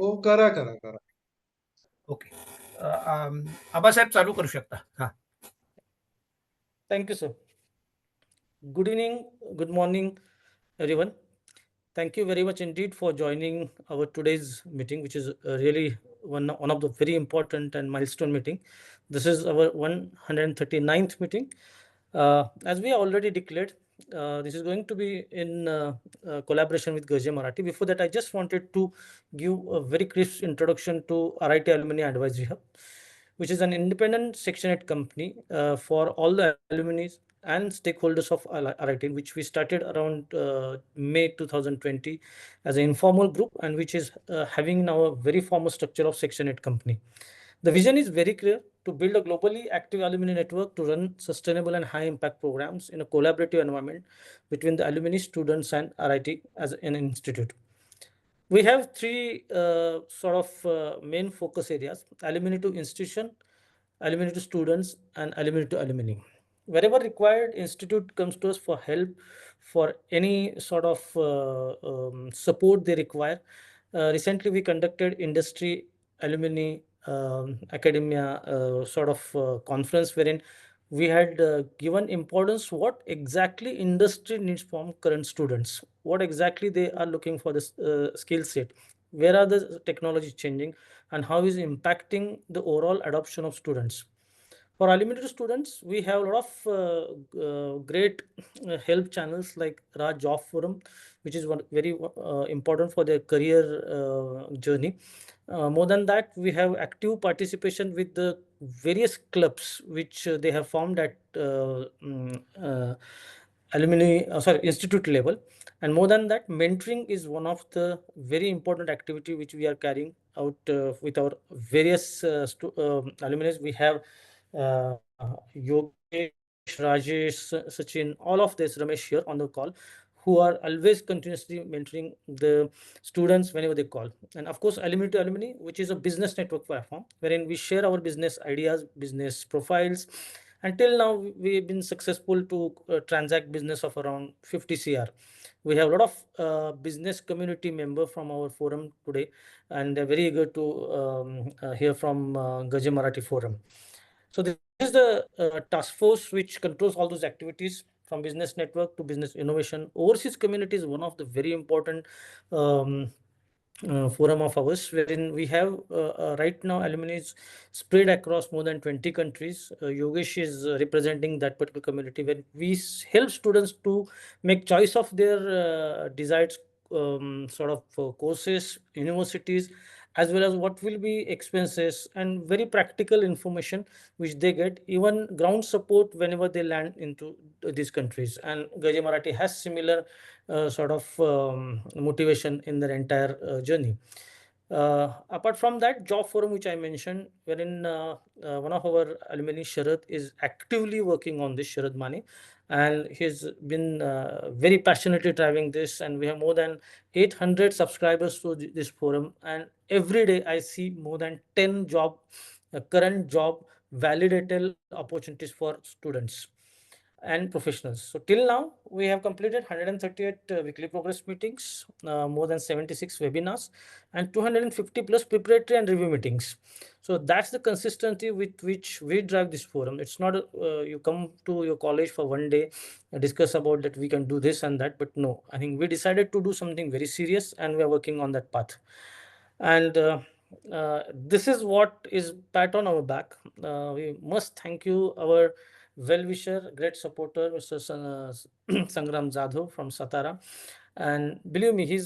हो, करा, करा, करा. ओके. आबासाहेब चालू करू शकता. हां. Thank you, sir. Good evening, good morning, everyone. Thank you very much indeed for joining our today's meeting, which is really one of the very important and milestone meeting. This is our 139th meeting. As we already declared, this is going to be in collaboration with Gaje Marathi. Before that, I just wanted to give a very crisp introduction to RIT Alumni Advisory Hub, which is an independent Section 8 company for all the alumni and stakeholders of RIT, which we started around May 2020 as an informal group, and which is having now a very formal structure of Section 8 company. The vision is very clear: to build a globally active alumni network to run sustainable and high impact programs in a collaborative environment between the alumni, students, and RIT as an institute. We have three main focus areas: alumni to institution, alumni to students, and alumni to alumni. Wherever required, institute comes to us for help, for any sort of support they require. Recently, we conducted industry alumni academia conference, wherein we had given importance what exactly industry needs from current students, what exactly they are looking for this skill set, where are the technology changing, and how is impacting the overall adoption of students. For alumni students, we have a lot of great help channels like Raj Job Forum, which is one very important for their career journey. More than that, we have active participation with the various clubs which they have formed at institute level. And more than that, mentoring is one of the very important activity which we are carrying out with our various alumni. We have Yogesh, Rajesh, Sachin, all of this, Ramesh here on the call, who are always continuously mentoring the students whenever they call. And of course, Alumni to Alumni, which is a business network platform, wherein we share our business ideas, business profiles. Until now, we've been successful to transact business of around 50 CR. We have a lot of business community member from our forum today, and they're very eager to hear from Gaje Marathi Forum. So this is the task force which controls all those activities from business network to business innovation. Overseas community is one of the very important um, forum of ours, wherein we have right now alumni spread across more than 20 countries. Yogesh is representing that particular community, where we help students to make choice of their desired courses, universities, as well as what will be expenses, and very practical information which they get, even ground support whenever they land into these countries. And Gaje Marathi has similar motivation in their entire journey. Apart from that, job forum which I mentioned, wherein one of our alumni, Sharad, is actively working on this, Sharad Mane, and he's been very passionately driving this, and we have more than 800 subscribers to this forum, and every day I see more than 10 current job validated opportunities for students and professionals. So till now, we have completed 138 weekly progress meetings, more than 76 webinars, and 250 plus preparatory and review meetings. So that's the consistency with which we drive this forum. It's not you come to your college for one day, discuss about that we can do this and that, but no, I think we decided to do something very serious, and we are working on that path. And this is what is pat on our back. We must thank you, our well-wisher, great supporter, Mr. Sangram Jadhav from Satara. And believe me,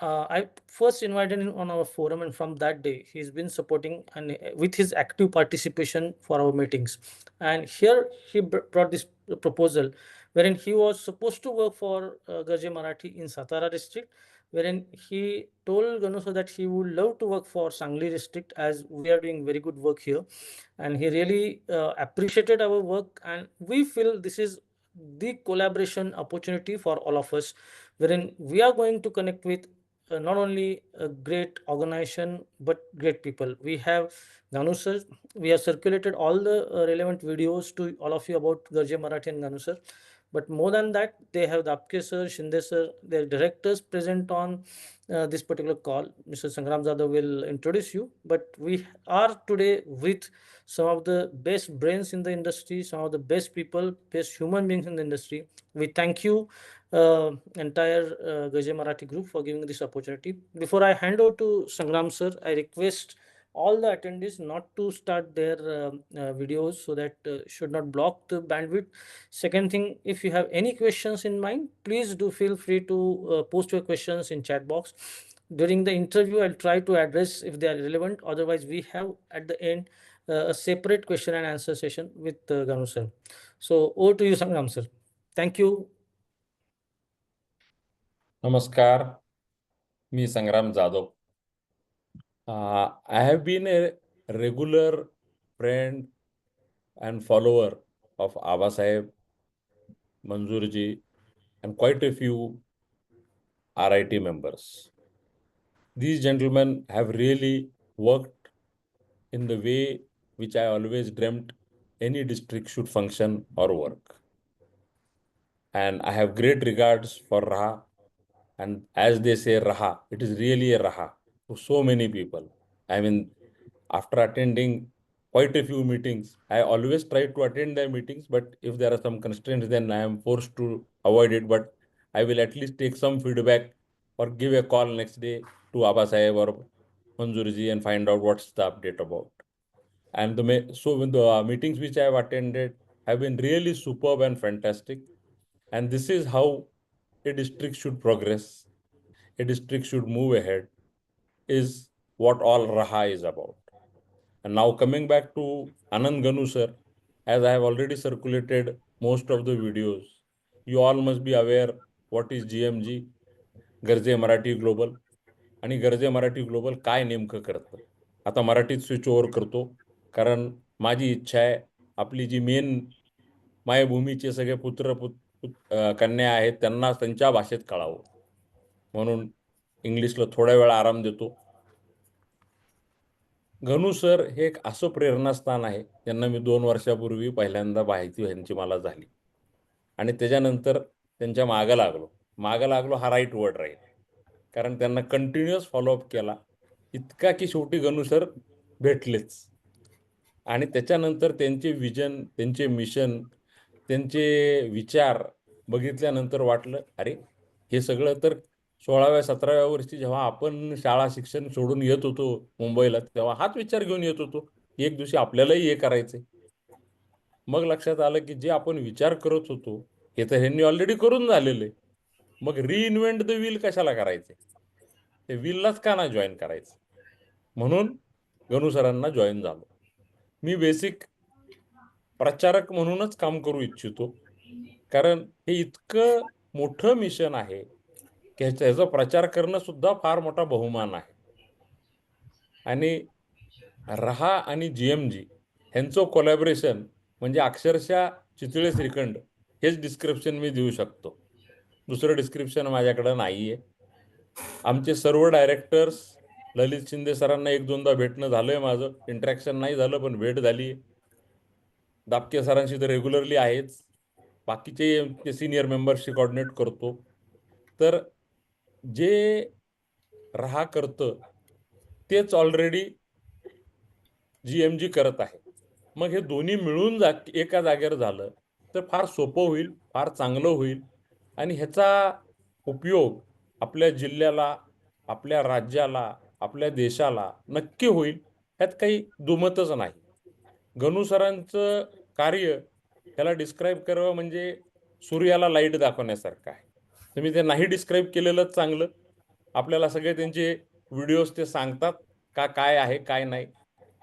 I first invited him on our forum, and from that day, he's been supporting and with his active participation for our meetings. And here he brought this proposal, wherein he was supposed to work for Gaje Marathi in Satara district, wherein he told Ganusa that he would love to work for Sangli district, as we are doing very good work here. And he really appreciated our work, and we feel this is the collaboration opportunity for all of us, wherein we are going to connect with not only a great organization but great people. We have Ganu sir, we have circulated all the relevant videos to all of you about Gaje Marathi and Ganu sir. But more than that, they have Dapke sir, Shinde sir, their directors present on this particular call. Mr. Sangram Zadav will introduce you, but we are today with some of the best brains in the industry, some of the best people, best human beings in the industry. We thank you, entire Gaje Marathi group, for giving this opportunity. Before I hand over to Sangram sir, I request all the attendees not to start their videos, so that should not block the bandwidth. Second thing, if you have any questions in mind, please do feel free to post your questions in chat box. During the interview, I'll try to address if they are relevant. Otherwise, we have at the end a separate question and answer session with Ganu sir. So over to you, Sangram sir. Thank you. नमस्कार, मी संग्राम Jadhav. I have been a regular friend and follower of Abasaheb, Manzoorji, and quite a few RIT members. These gentlemen have really worked in the way which I always dreamt any district should function or work. And I have great regards for Raha. And as they say Raha, it is really a Raha to so many people. I mean, after attending quite a few meetings, I always try to attend their meetings, but if there are some constraints, then I am forced to avoid it. But I will at least take some feedback or give a call next day to Abasaheb or Manzoorji and find out what's the update about. And so when the meetings which I have attended have been really superb and fantastic. And this is how a district should progress, a district should move ahead, is what all Raha is about. And now coming back to Anand Ganu sir, as I have already circulated most of the videos, you all must be aware what is GMG, Garje Marathi Global, आणि गरजे Marathi global काय नेमकं करतं. आता मराठीत switch over करतो, कारण माझी इच्छा आहे आपली जी मेन मायभूमीचे सगळे कन्या आहेत त्यांना त्यांच्या भाषेत कळावं, म्हणून इंग्लिशला थोड्या वेळ आराम देतो. गणू सर हे एक असं प्रेरणास्थान आहे ज्यांना मी 2 वर्षापूर्वी पहिल्यांदा माहिती यांची मला झाली आणि त्याच्यानंतर त्यांच्या मागं लागलो हा राईट वर्ड राहील, कारण त्यांना कंटिन्युअस फॉलोअप केला इतका की शेवटी गणू सर भेटलेच. आणि त्याच्यानंतर त्यांचे विजन, त्यांचे मिशन, त्यांचे विचार बघितल्यानंतर वाटलं अरे हे सगळं तर 16व्या 17व्या वर्षी जेव्हा आपण शाळा शिक्षण सोडून येत होतो मुंबईला, तेव्हा हाच विचार घेऊन येत होतो एक दिवशी आपल्यालाही हे करायचंय. मग लक्षात आलं की जे आपण विचार करत होतो हे तर ह्यांनी ऑलरेडी करून झालेलं आहे, मग रिइन्व्हेंट द व्हील कशाला करायचे, ते व्हीललाच का ना जॉईन करायचं. म्हणून गणू सरांना जॉईन झालो. मी बेसिक प्रचारक म्हणूनच काम करू इच्छितो, कारण हे इतकं मोठं मिशन आहे की ह्याचा प्रचार करणं सुद्धा फार मोठा बहुमान आहे. आणि रहा आणि GMG ह्यांचं कोलॅबरेशन म्हणजे अक्षरशः चितळे श्रीखंड हेच डिस्क्रिप्शन मी देऊ शकतो, दुसरं डिस्क्रिप्शन माझ्याकडे नाही आहे. आमचे सर्व डायरेक्टर्स ललित शिंदे सरांना 1-2दा भेटणं झालंय, माझं इंटरॅक्शन नाही झालं पण भेट झाली. दापके सरांशी तर रेग्युलरली आहेच, बाकीचे सिनियर मेंबर्सशी कोऑर्डिनेट करतो. तर जे रहा करतं तेच ऑलरेडी GMG करत आहे. मग हे दोन्ही मिळून एका जागेवर झालं तर फार सोपं होईल, फार चांगलं होईल आणि ह्याचा उपयोग आपल्या जिल्ह्याला, आपल्या राज्याला, आपल्या देशाला नक्की होईल, ह्यात काही दुमतच नाही. गणू सरांचं कार्य ह्याला डिस्क्राईब करावं म्हणजे सूर्याला लाईट दाखवण्यासारखं आहे. तर मी ते नाही डिस्क्राईब केलेलंच चांगलं. आपल्याला सगळे त्यांचे व्हिडिओज ते सांगतात का काय आहे काय नाही.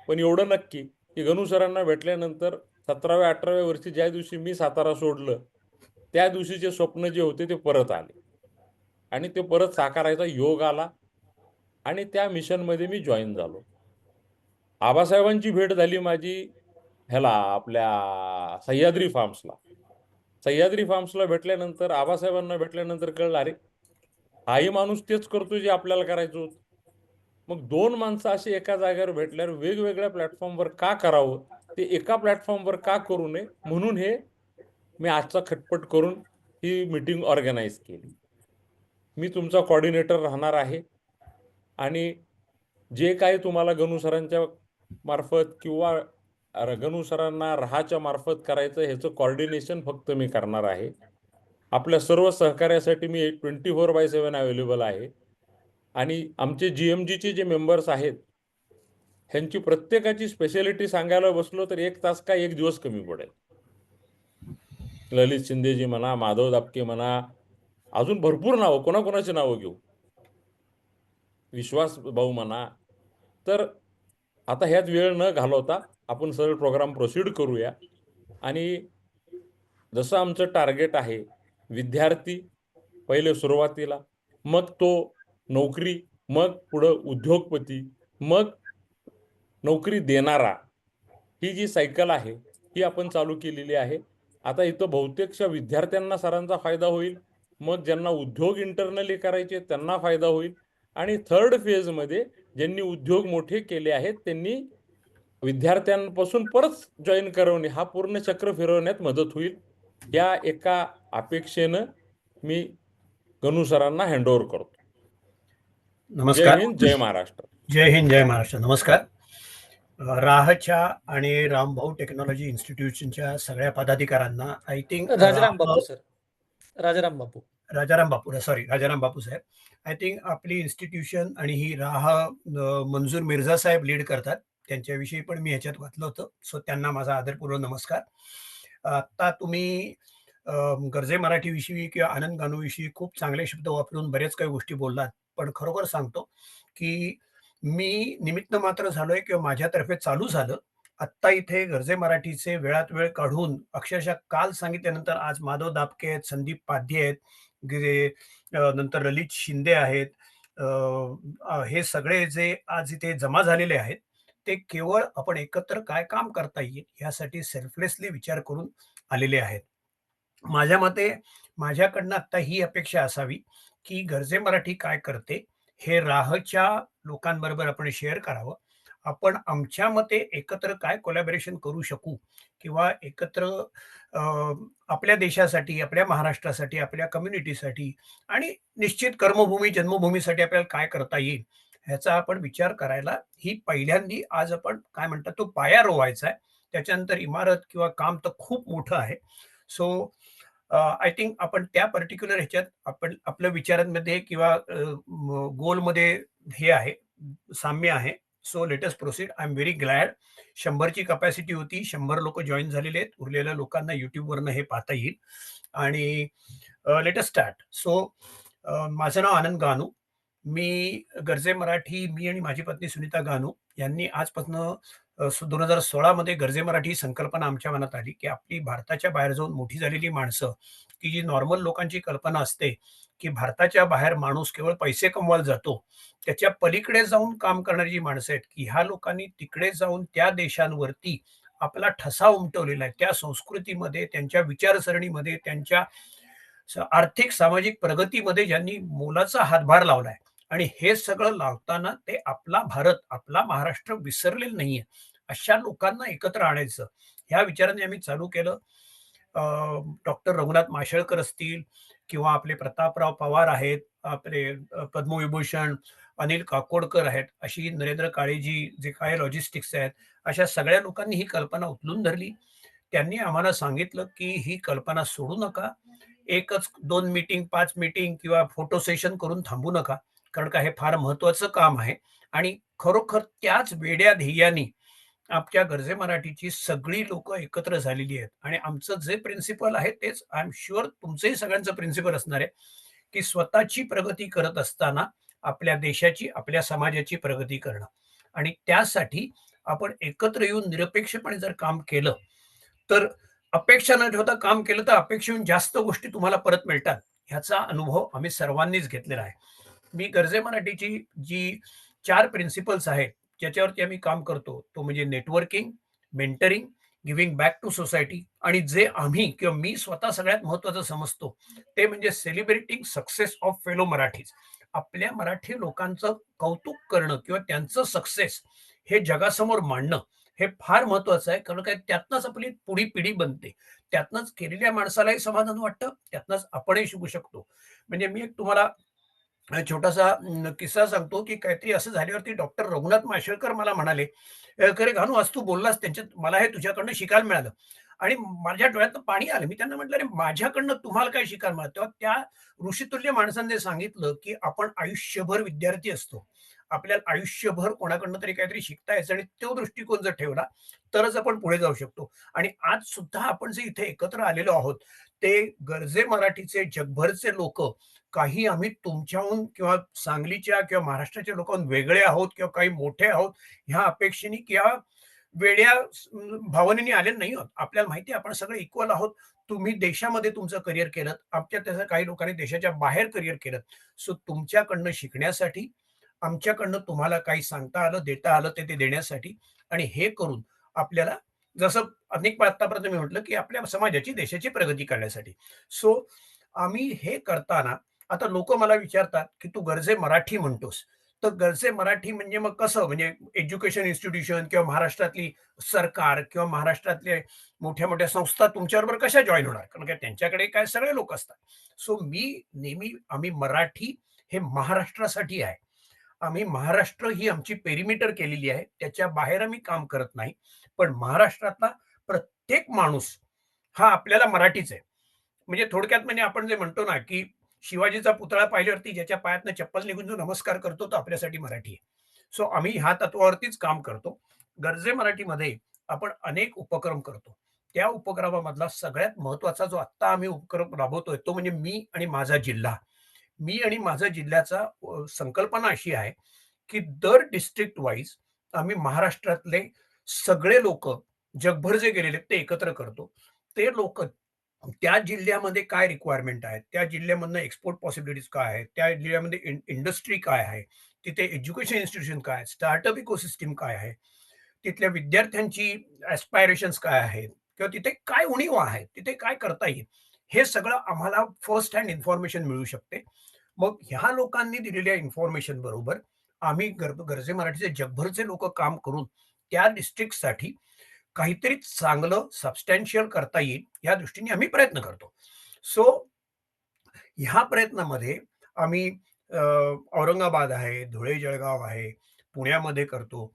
पण एवढं नक्की की गणू सरांना भेटल्यानंतर 17व्या 18व्या वर्षी ज्या दिवशी मी सातारा सोडलं त्या दिवशीचे स्वप्न जे होते ते परत आले आणि ते परत साकारायचा योग आला आणि त्या मिशनमध्ये मी जॉईन झालो. आबासाहेबांची भेट झाली माझी ह्याला आपल्या सह्याद्री फार्म्सला. सह्याद्री फार्म्सला भेटल्यानंतर आबासाहेबांना भेटल्यानंतर कळलं अरे हाही माणूस तेच करतोय जे आपल्याला करायचं होतं. मग 2 माणसं अशी एका जागेवर भेटल्यावर वेगवेगळ्या प्लॅटफॉर्मवर का करावं, ते एका प्लॅटफॉर्मवर का करू नये, म्हणून हे मी आजचा खटपट करून ही मीटिंग ऑर्गनाईज केली. मी तुमचा कॉर्डिनेटर राहणार आहे आणि जे काही तुम्हाला गणू सरांच्या मार्फत किंवा गणू सरांना राहाच्या मार्फत करायचं ह्याचं कॉर्डिनेशन फक्त मी करणार आहे. आपल्या सर्व सहकार्यासाठी मी 24/7 अवेलेबल आहे. आणि आमचे GMGचे जे मेंबर्स आहेत ह्यांची प्रत्येकाची स्पेशालिटी सांगायला बसलो तर 1 तास का 1 दिवस कमी पडेल. ललित शिंदेजी म्हणा, माधव दापके म्हणा, अजून भरपूर नावं, कोणाकोणाची नावं घेऊ, विश्वास भाऊ म्हणा. तर आता ह्यात वेळ न घालवता आपण सरळ प्रोग्राम प्रोसीड करूया. आणि जसं आमचं टार्गेट आहे विद्यार्थी पहिले सुरुवातीला, मग तो नोकरी, मग पुढं उद्योगपती, मग नोकरी देणारा, ही जी सायकल आहे ही आपण चालू केलेली आहे. आता इथं बहुतेकशा विद्यार्थ्यांना सरांचा फायदा होईल, मग ज्यांना उद्योग इंटरनली करायचे त्यांना फायदा होईल, आणि थर्ड फेजमध्ये ज्यांनी उद्योग मोठे केले आहेत त्यांनी विद्यार्थ्यांपासून परत जॉईन करवणे, हा पूर्ण चक्र फिरवण्यात मदत होईल. या एका अपेक्षेनं मी गणू सरांना हँडओव्हर करतो. जय नमस्कार. हिंद, जय महाराष्ट्र. जय हिंद, जय महाराष्ट्र. नमस्कार. राहच्या आणि रामभाऊ टेक्नॉलॉजी इन्स्टिट्यूशनच्या सगळ्या पदाधिकाऱ्यांना I think Rajaram Bapu sir, Rajaram Bapu, Rajaram Bapu sorry Rajaram Bapu साहेब, आय थिंक आपली इन्स्टिट्यूशन आणि ही राह मंजूर मिर्झा साहेब लीड करतात, त्यांच्याविषयी पण मी ह्याच्यात वाचलं होतं. सो त्यांना माझा आदरपूर्वक नमस्कार. आता तुम्ही गर्जे मराठीविषयी किंवा आनंद गानूविषयी खूप चांगले शब्द वापरून बरेच काही गोष्टी बोललात, पण खरोखर सांगतो की मी निमित्त मात्र झालोय किंवा माझ्यातर्फे चालू झालं. आत्ता इथे गर्जे मराठीचे वेळात वेळ काढून अक्षरशः काल सांगितल्यानंतर आज माधव दापके आहेत, संदीप पाध्ये आहेत, नंतर ललित शिंदे आहेत, हे सगळे जे आज इथे जमा झालेले आहेत ते केवळ आपण एकत्र काय काम करता येईल यासाठी सेल्फलेसली विचार करून आलेले आहेत. माझ्या मते माझ्याकडनं आता ही अपेक्षा असावी की गर्जे मराठी काय करते हे राहच्या लोकांबरोबर आपण शेअर करावं. आपण आमच्या मते एकत्र काय कोलॅबोरेशन करू शकू किंवा एकत्र आपल्या देशासाठी, आपल्या महाराष्ट्रासाठी, आपल्या कम्युनिटीसाठी आणि निश्चित कर्मभूमी जन्मभूमीसाठी आपल्याला काय करता येईल ह्याचा आपण विचार करायला ही पहिल्यांदी आज आपण काय म्हणतात तो पाया रोवायचा आहे. त्याच्यानंतर इमारत किंवा काम तर खूप मोठं आहे. सो आय थिंक आपण त्या पर्टिक्युलर ह्याच्यात आपण आपल्या विचारांमध्ये किंवा गोलमध्ये हे आहे, साम्य आहे. So let us proceed. I am very glad. 100ची कपॅसिटी होती, 100 लोक जॉईन झालेले आहेत. उरलेल्या लोकांना युट्यूबवरनं हे पाहता येईल आणि लेट अस स्टार्ट. सो माझं नाव आनंद गानू. मी गर्जे मराठी, मी आणि माझी पत्नी सुनीता गानू यांनी आजपासून 2016 मध्ये गर्जे मराठी ही संकल्पना आमच्या मनात आली की आपली भारताच्या बाहेर जाऊन मोठी झालेली माणसं, की जी नॉर्मल लोकांची कल्पना असते की भारताच्या बाहेर माणूस केवळ पैसे कमवायला जातो, त्याच्या पलीकडे जाऊन काम करणारी जी माणसं आहेत की ह्या लोकांनी तिकडे जाऊन त्या देशांवरती आपला ठसा उमटवलेला आहे, त्या संस्कृतीमध्ये, त्यांच्या विचारसरणीमध्ये, त्यांच्या आर्थिक सामाजिक प्रगतीमध्ये ज्यांनी मोलाचा हातभार लावलाय. आणि हे सगळं लावताना ते आपला भारत, आपला महाराष्ट्र विसरलेलं नाहीये. अशा लोकांना एकत्र आणायचं ह्या विचाराने आम्ही चालू केलं. डॉक्टर रघुनाथ माशेलकर असतील किंवा आपले प्रतापराव पवार आहेत, आपले पद्मविभूषण अनिल काकोडकर आहेत, अशी नरेंद्र काळेजी जे काय लॉजिस्टिक्स आहेत, अशा सगळ्या लोकांनी ही कल्पना उचलून धरली. त्यांनी आम्हाला सांगितलं की ही कल्पना सोडू नका, एकच 2 मीटिंग 5 मीटिंग किंवा फोटो सेशन करून थांबू नका, कारण का हे फार महत्वाचं काम आहे. आणि खरोखर त्याच वेड्या ध्येयाने आमच्या गर्जे मराठीची सगळी लोक एकत्र झालेली आहेत. आणि आमचं जे प्रिन्सिपल आहे तेच आय एम शुअर तुमचंही सगळ्यांचं प्रिन्सिपल असणार आहे की स्वतःची प्रगती करत असताना आपल्या देशाची, आपल्या समाजाची प्रगती करणं. आणि त्यासाठी आपण एकत्र येऊन निरपेक्षपणे जर काम केलं तर अपेक्षा न ठेवता काम केलं तर अपेक्षेहून जास्त गोष्टी तुम्हाला परत मिळतात. ह्याचा अनुभव आम्ही सर्वांनीच घेतलेला आहे. मी गर्जे मराठीची जी 4 प्रिन्सिपल्स आहेत ज्याच्यावरती आम्ही काम करतो तो म्हणजे networking, mentoring, giving back to society आणि जे आम्ही किंवा मी स्वतः सगळ्यात महत्वाचं समजतो ते म्हणजे celebrating success of fellow Marathis. आपल्या मराठी लोकांचं कौतुक करणं किंवा त्यांचं सक्सेस हे जगासमोर मांडणं हे फार महत्वाचं आहे, कारण काय त्यातनंच आपली पुढी पिढी बनते. त्यातनंच केलेल्या माणसालाही समाधान वाटतं, त्यातनंच आपणही शिकू शकतो. म्हणजे मी एक तुम्हाला छोटासा किस्सा सांगतो, की काहीतरी असं झाल्यावरती डॉक्टर रघुनाथ माशेलकर मला म्हणाले, "खरे घानू आज तू बोललास त्यांच्यात मला हे तुझ्याकडनं शिकायला मिळालं." आणि माझ्या डोळ्यातनं पाणी आलं. मी त्यांना म्हटलं, "अरे माझ्याकडनं तुम्हाला काय शिकायला मिळालं?" तेव्हा त्या ऋषितुल्य माणसाने सांगितलं, की आपण आयुष्यभर विद्यार्थी असतो. आपल्याला आयुष्यभर कोणाकडनं तरी काहीतरी शिकता यायचं आणि तो दृष्टिकोन जर ठेवला, तरच आपण पुढे जाऊ शकतो. आणि आज सुद्धा आपण जे इथे एकत्र आलेलो आहोत, ते गर्जे मराठीचे जगभरचे लोकं काही आम्ही तुमच्याहून किंवा सांगलीच्या किंवा महाराष्ट्राच्या लोकांहून वेगळे आहोत किंवा काही मोठे आहोत ह्या अपेक्षेने किंवा वेड्या भावनेने आलेलो नाही आहोत. आपल्याला माहिती आहे आपण सगळे इक्वल आहोत. तुम्ही देशामध्ये तुमचं करिअर केलं. आमच्या तसं काही लोकांनी देशाच्या बाहेर करिअर केलं. सो तुमच्याकडनं शिकण्यासाठी, आमच्याकडनं तुम्हाला काही सांगता आलं, देता आलं ते देण्यासाठी आणि हे करून आपल्याला जसं अनेक आतापर्यंत मी म्हटलं, की आपल्या समाजाची, देशाची प्रगती करण्यासाठी. सो आम्ही हे करताना आता लोकं मला विचारतात, की "तू गर्जे मराठी म्हणतोस." तर गर्जे मराठी म्हणजे मग कसं? म्हणजे एज्युकेशन इन्स्टिट्यूशन किंवा महाराष्ट्रातली सरकार किंवा महाराष्ट्रातले मोठ्या-मोठ्या संस्था तुमच्याबरोबर कशा जॉइन होणार? कारण का त्यांच्याकडे काय सगळे लोक असतात. सो मी नेहमी आम्ही मराठी हे महाराष्ट्रासाठी आहे. आम्ही महाराष्ट्र ही आमची पेरिमीटर केलेली आहे. त्याच्या बाहेर आम्ही काम करत नाही. पण महाराष्ट्रातला प्रत्येक माणूस हा आपल्याला मराठीच आहे. म्हणजे थोडक्यात म्हणजे आपण जे म्हणतो ना, की शिवाजीचा पुतळा पाहिल्यावरती ज्याच्या पायातनं चप्पल निघून जो नमस्कार करतो, तो आपल्यासाठी मराठी आहे. सो आम्ही ह्या तत्वावरतीच काम करतो. गर्जे मराठीमध्ये आपण अनेक उपक्रम करतो. त्या उपक्रमामधला सगळ्यात महत्त्वाचा जो आत्ता आम्ही उपक्रम राबवतोय, तो म्हणजे मी आणि माझा जिल्हा. मी आणि माझा जिल्ह्याचा संकल्पना अशी आहे, की दर डिस्ट्रिक्ट वाईज आम्ही महाराष्ट्रातले सगळे लोकं, जगभर जे गेलेले आहेत, ते एकत्र करतो. ते लोकं त्या जिल्ह्यामध्ये काय रिक्वायरमेंट आहेत, त्या जिल्ह्यामधनं एक्सपोर्ट पॉसिबिलिटीज काय आहेत, त्या जिल्ह्यामध्ये इंडस्ट्री काय आहे, तिथे एज्युकेशन इन्स्टिट्यूशन काय आहे, स्टार्टअप इकोसिस्टम काय आहे, तिथल्या विद्यार्थ्यांची ॲस्पायरेशन्स काय आहेत किंवा तिथे काय उणीव आहे, तिथे काय करता येईल, हे सगळं आम्हाला फर्स्ट हँड इन्फॉर्मेशन मिळू शकते. मग ह्या लोकांनी दिलेल्या इन्फॉर्मेशन बरोबर आम्ही गर्जे मराठीचे जगभरचे लोकं काम करून त्या डिस्ट्रिक्टसाठी काहीतरी चांगलं सबस्टॅन्शियल करता येईल या दृष्टीने आम्ही प्रयत्न करतो. सो ह्या प्रयत्नामध्ये आम्ही औरंगाबाद आहे, धुळे, जळगाव आहे, पुण्यामध्ये करतो.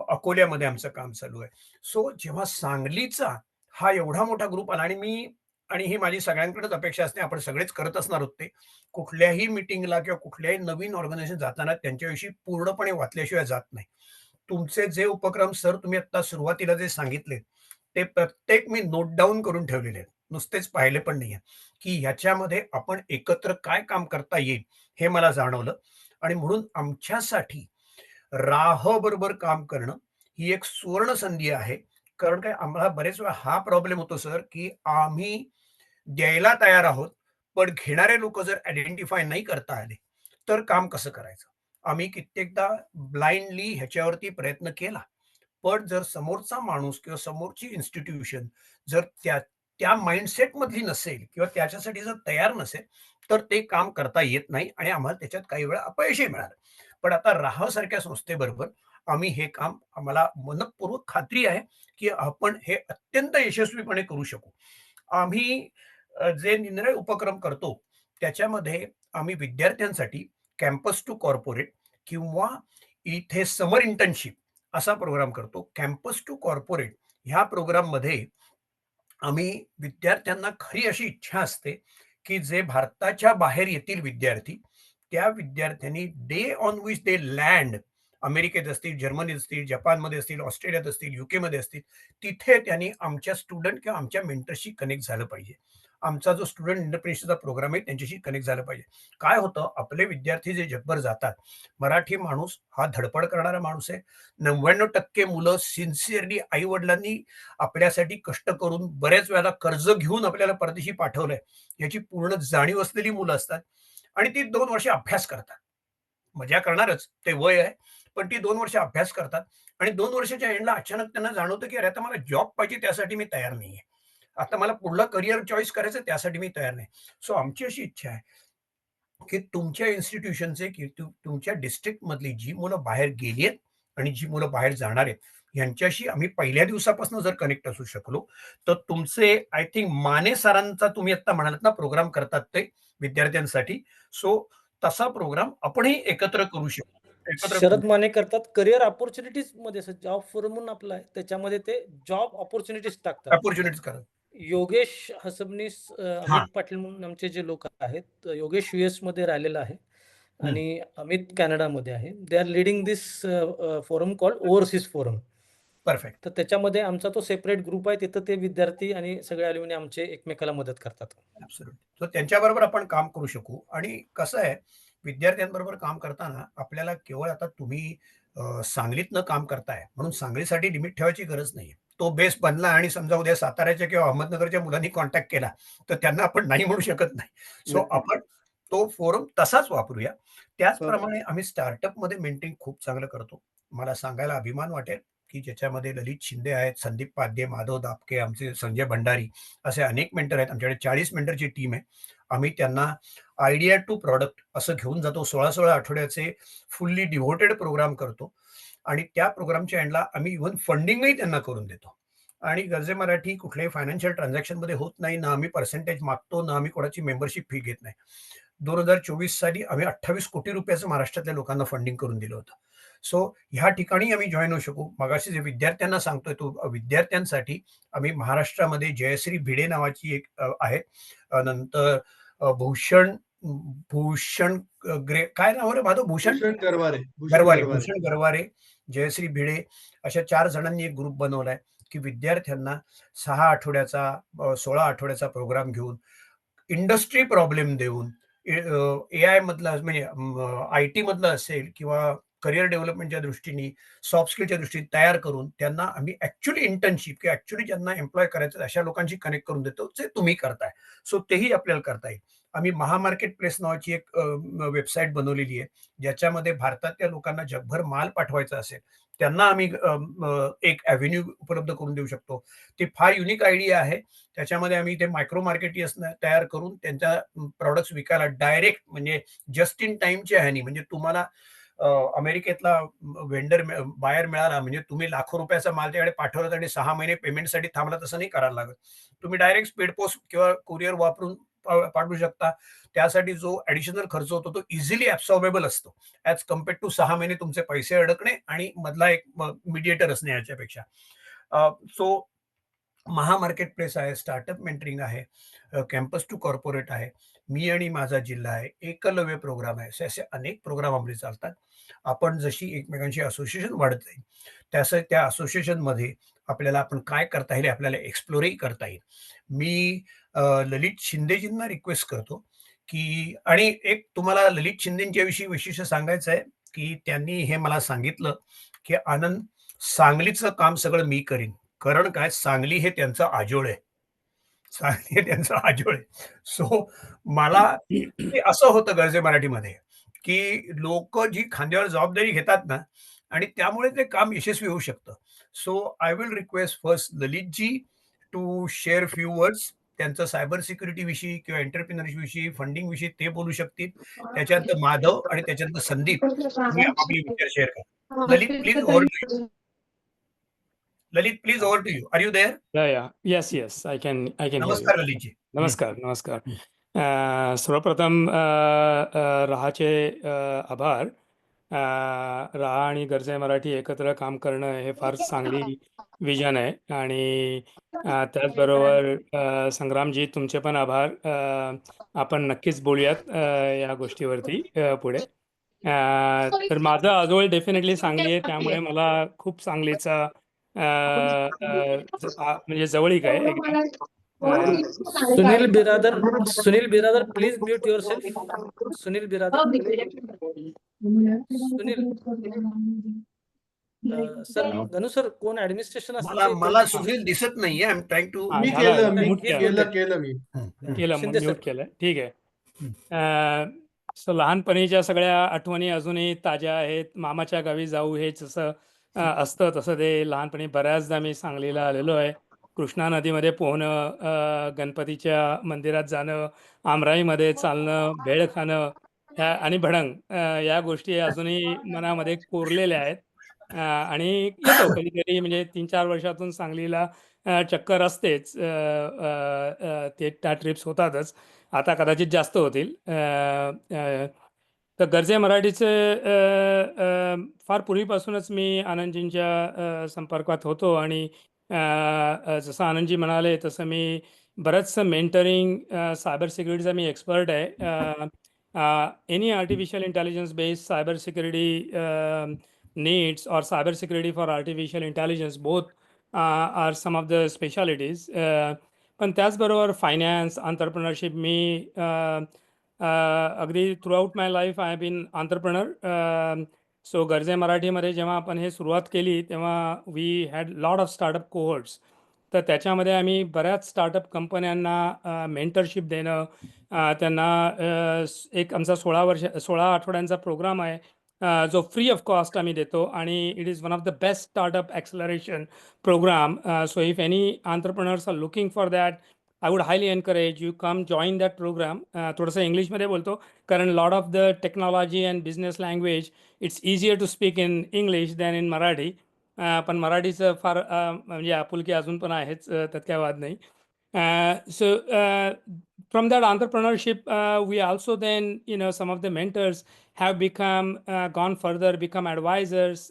अकोल्यामध्ये आमचं काम चालू आहे. सो जेव्हा सांगलीचा हा एवढा मोठा ग्रुप आला आणि ही माझी सगळ्यांकडेच अपेक्षा असते, आपण सगळेच करत असणार आहोत ते. कुठल्याही मीटिंगला किंवा कुठल्याही नवीन ऑर्गनायझेशन जाताना त्यांच्याविषयी पूर्णपणे वाचल्याशिवाय जात नाही. तुमचे जे उपक्रम सर तुम्ही आता सुरुवातीला जे सांगितले, ते प्रत्येक मी नोट डाउन करून ठेवलेले आहेत. नुसतेच पाहिले पण नाहीये, की ह्याच्यामध्ये आपण एकत्र काय काम करता येईल, हे मला जाणवलं आणि म्हणून आमच्यासाठी बरोबर काम करणं ही एक सुवर्ण संधी आहे. कारण काय आम्हाला बरेच वेळा हा प्रॉब्लेम होतो सर, की आम्ही द्यायला तयार आहोत, पण घेणारे लोकं जर आयडेंटिफाय नाही करता आले, तर काम कसं करायचं? आम्ही कित्येकदा ब्लाइंडली ह्याच्यावरती प्रयत्न केला. पण जर समोरचा माणूस किंवा समोरची इन्स्टिट्यूशन जर त्या त्या माइंडसेटमधली नसेल किंवा त्याच्यासाठी जर तयार नसेल, तर ते काम करता येत नाही आणि आम्हाला त्याच्यात काही वेळा अपयशही मिळालं. पण आता सारख्या संस्थेबरोबर आम्ही हे काम आम्हाला मनःपूर्वक खात्री आहे, की आपण हे अत्यंत यशस्वीपणे करू शकू. आम्ही जे निरनिराळे उपक्रम करतो, त्याच्यामध्ये आम्ही विद्यार्थ्यांसाठी कॅम्पस टू कॉर्पोरेट किंवा इथे समर इंटर्नशिप असा प्रोग्राम करतो. कॅम्पस टू कॉर्पोरेट ह्या प्रोग्राममध्ये आम्ही विद्यार्थ्यांना खरी अशी इच्छा असते, की जे भारताच्या बाहेर येतील विद्यार्थी, त्या विद्यार्थ्यांनी day on which they land अमेरिकेत असतील, जर्मनीत असतील, जपानमध्ये असतील, ऑस्ट्रेलियात असतील, यूकेमध्ये असतील, तिथे त्यांनी आमच्या स्टुडंट किंवा आमच्या मेंटरशी कनेक्ट झालं पाहिजे. आमचा जो स्टुडंट एंटरप्रेन्योरशिपचा प्रोग्राम आहे त्यांच्याशी कनेक्ट झालं पाहिजे. काय होतं आपले विद्यार्थी जे जगभर जातात, मराठी माणूस हा धडपड करणारा माणूस आहे. 99% मुलं सिन्सिअरली आई-वडिलांनी आपल्यासाठी कष्ट करून बऱ्याच वेळेला कर्ज घेऊन आपल्याला परदेशी पाठवलंय, याची पूर्ण जाणीव असलेली मुलं असतात आणि ती 2 वर्ष अभ्यास करतात. मजा करणारच, ते वय आहे. पण ती 2 वर्ष अभ्यास करतात आणि 2 वर्षाच्या एंडला अचानक त्यांना जाणवतं, की अरे आता मला जॉब पाहिजे त्यासाठी मी तयार नाहीये. आता मला पुढलं करियर चॉईस करायचं त्यासाठी मी तयार नाही. सो आमची अशी इच्छा आहे, की तुमच्या इन्स्टिट्यूशनचे की तुमच्या डिस्ट्रिक्टमधली जी मुलं बाहेर गेली आहेत आणि जी मुलं बाहेर जाणार आहेत यांच्याशी आम्ही पहिल्या दिवसापासून जर कनेक्ट असू शकलो तर तुमचे आय थिंक माने सरांचा तुम्ही आता म्हणालात ना प्रोग्राम करतात ते विद्यार्थ्यांसाठी, सो तसा प्रोग्राम आपणही एकत्र करू शकतो. एकत्र करू शरद माने करतात करिअर ऑपॉर्च्युनिटीज मध्ये जॉब फोरम म्हणून आपला आहे त्याच्यामध्ये ते जॉब ऑपॉर्च्युनिटीज टाकतात. अपॉर्च्युनिटीज करा. योगेश हसबनीस हां. अमित पाटील म्हणून आमचे जे लोक आहेत योगेश US मध्ये राहिलेला आहे हं. आणि अमित कॅनडामध्ये आहे. They are leading this forum called overseas forum. Perfect. तर त्याच्यामध्ये आमचा तो सेपरेट ग्रुप आहे. तिथं ते विद्यार्थी आणि सगळे अल्युमिनी आमचे एकमेकाला मदत करतात. ॲब्सोल्युटली. सो त्यांच्याबरोबर आपण काम करू शकू आणि कसं आहे, विद्यार्थ्यांबरोबर काम करताना आपल्याला केवळ आता तुम्ही सांगलीतनं काम करताय म्हणून सांगलीसाठी लिमिट ठेवायची गरज नाहीये. तो बेस बनला आणि समजा उद्या साताऱ्याच्या किंवा अहमदनगरच्या मुलांनी कॉन्टॅक्ट केला, तर त्यांना आपण नाही म्हणू शकत नाही. सो नक्की. आपण तो फोरम तसाच वापरूया. त्याचप्रमाणे बरोबर. आम्ही स्टार्टअपमध्ये मेंटरिंग खूप चांगलं करतो. मला सांगायला अभिमान वाटेल, की ज्याच्यामध्ये ललित शिंदे आहेत, संदीप पाध्ये, माधव दापके, आमचे संजय भंडारी असे अनेक मेंटर आहेत. आमच्याकडे 40 मेंटरची टीम आहे. आम्ही त्यांना आयडिया टू प्रॉडक्ट असं घेऊन जातो. 16-16 आठवड्याचे फुल्ली डिव्होटेड प्रोग्राम करतो आणि त्या प्रोग्रामच्या एंडला आम्ही इव्हन फंडिंगही त्यांना करून देतो. आणि गरजे मराठी कुठल्याही फायनान्शियल ट्रान्झॅक्शनमध्ये होत नाही. ना आम्ही पर्सेंटेज मागतो, ना आम्ही कोणाची मेंबरशिप फी घेत नाही. 2024 साली आम्ही 28 कोटी रुपयाचं महाराष्ट्रातल्या लोकांना फंडिंग करून दिलं होतं. सो ह्या ठिकाणी आम्ही जॉइन होऊ शकू. मगाशी जे विद्यार्थ्यांना सांगतोय तो विद्यार्थ्यांसाठी आम्ही महाराष्ट्रामध्ये जयश्री भिडे नावाची एक आहे. नंतर भूषण भूषण काय नाव रे माधव? भूषण भूषण गरवारे. भूषण गरवारे, जयश्री भिडे अशा 4 जणांनी एक ग्रुप बनवलाय, की विद्यार्थ्यांना 6 आठवड्याचा 16 आठवड्याचा प्रोग्राम घेऊन इंडस्ट्री प्रॉब्लेम देऊन एआय मधला म्हणजे आयटी मधलं असेल किंवा करिअर डेव्हलपमेंटच्या दृष्टीने सॉफ्ट स्किलच्या दृष्टीने तयार करून त्यांना आम्ही ऍक्च्युअली इंटर्नशिप किंवा ऍक्च्युअली ज्यांना एम्प्लॉय करायचं अशा लोकांशी कनेक्ट करून देतो जे तुम्ही करताय. सो तेही आपल्याला करता येईल. आम्ही महामार्केट प्लेस नावाची एक वेबसाईट बनवलेली आहे ज्याच्यामध्ये भारतातल्या लोकांना जगभर माल पाठवायचा असेल त्यांना आम्ही एक अव्हेन्यू उपलब्ध करून देऊ शकतो. ती फार युनिक आयडिया आहे. त्याच्यामध्ये आम्ही ते मायक्रो मार्केटियर्स तयार करून त्यांच्या प्रॉडक्ट्स विकायला डायरेक्ट म्हणजे जस्ट इन टाइमच्या ह्यानी म्हणजे तुम्हाला अमेरिकेतला वेंडर बायर मिळाला म्हणजे तुम्ही लाखो रुपयाचा माल त्याकडे पाठवला आणि 6 महिने पेमेंटसाठी थांबला तसं नाही करायला लागत. तुम्ही डायरेक्ट स्पीड पोस्ट किंवा कुरिअर वापरून पाठवू शकता. त्यासाठी जो ॲडिशनल खर्च होतो तो इझिली ॲब्सॉर्बेबल असतो ॲज कम्पेअर्ड टू 6 महिने तुमचे पैसे अडकणे आणि मधला एक मीडिएटर असणे याच्यापेक्षा. सो महामार्केट प्लेस आहे, स्टार्टअप मेंटरिंग आहे, कॅम्पस टू कॉर्पोरेट आहे, मी आणि माझा जिल्हा आहे, एकलव्य प्रोग्राम आहे. असे अनेक प्रोग्राम आपले चालतात. आपण जशी एकमेकांची असोसिएशन वाढत जाईल तसं त्या असोसिएशनमध्ये आपल्याला आपण काय करता येईल आपल्याला एक्सप्लोरही करता येईल. मी ललित शिंदेजींना रिक्वेस्ट करतो की आणि एक तुम्हाला ललित शिंदेच्या विषयी विशेष सांगायचं आहे की त्यांनी हे मला सांगितलं की आनंद सांगलीचं काम सगळं मी करीन. कारण काय सांगली हे त्यांचं आजोळ आहे. सांगली हे त्यांचं आजोळ आहे. सो मला ते असं होतं गरजे मराठीमध्ये, की लोकं जी खांद्यावर जबाबदारी घेतात ना आणि त्यामुळे ते काम यशस्वी होऊ शकतं. So I will request first Lalitji to share few words. त्यांचं सायबर सिक्युरिटी विषयी किंवा एंटरप्रेन्योरशिप विषयी, फंडिंग विषयी ते बोलू शकतील. त्याच्यानंतर माधव आणि त्याच्यानंतर संदीप तुम्ही आपापले विचार शेअर करा. Lalit please over to you. Lalit please over to you. Are you there? Yeah. Yes. I can hear you. नमस्कार ललितजी. नमस्कार. सर्वप्रथम राहाचे आभार. राहा आणि गरजे मराठी एकत्र काम करणं हे फार चांगली विजन आहे आणि त्याचबरोबर संग्रामजी तुमचे पण आभार. आपण नक्कीच बोलूयात या गोष्टीवरती पुढे. तर माझं आजोळ डेफिनेटली चांगली आहे त्यामुळे मला खूप सांगलीचा म्हणजे जवळीक आहे एकदम. Sunil Biradar please mute yourself. Sunil Biradar. Sunil sir Ganu sir कोण ऍडमिनिस्ट्रेशन मला सुनील दिसत नाहीये. आय एम ट्राइंग टू मी झालं, केलं मी. शिंदे सर. म्यूट केलं. ठीक आहे. सो लहानपणीच्या सगळ्या आठवणी अजूनही ताज्या आहेत. मामाच्या गावी जाऊ हे जसं असतं तसं ते लहानपणी बऱ्याचदा मी सांगलीला आलेलो आहे. कृष्णा नदीमध्ये पोहणं, गणपतीच्या मंदिरात जाणं, आमराईमध्ये चालणं, भेळ खाणं ह्या आणि भडंग या गोष्टी अजूनही मनामध्ये कोरलेल्या आहेत. आणि येतो कधीतरी म्हणजे 3-4 वर्षातून सांगलीला चक्कर असतेच. ते त्या ट्रिप्स होतातच. आता कदाचित जास्त होतील. तर गरजे मराठीचे फार पूर्वीपासूनच मी आनंदजींच्या संपर्कात होतो आणि जसं आनंदजी म्हणाले तसं मी बरंचसं मेंटरिंग, सायबर सिक्युरिटीचा मी एक्सपर्ट आहे. Any artificial intelligence based cyber security needs or cyber security for artificial intelligence both are some of the specialties. पण त्याचबरोबर फायनान्स, entrepreneurship मी अगदी throughout my life I been entrepreneur. So गरजे मराठीमध्ये जेव्हा आपण हे सुरुवात केली तेव्हा we had lot of startup cohorts. तर त्याच्यामध्ये आम्ही बऱ्याच स्टार्टअप कंपन्यांना मेंटरशिप देणं, त्यांना एक आमचा 16 आठवड्यांचा प्रोग्राम आहे जो फ्री ऑफ कॉस्ट आम्ही देतो आणि it is one of the best startup acceleration program. So if any entrepreneurs are looking for that, I would highly encourage you come join that program. थोडंसं इंग्लिशमध्ये बोलतो कारण lot of the technology and business language it's easier to speak in English than in Marathi. पण मराठीचं फार म्हणजे आपुलकी अजून पण आहेच, त्यात काय वाद नाही. So from that entrepreneurship, we also then, some of the mentors have gone further, become advisors,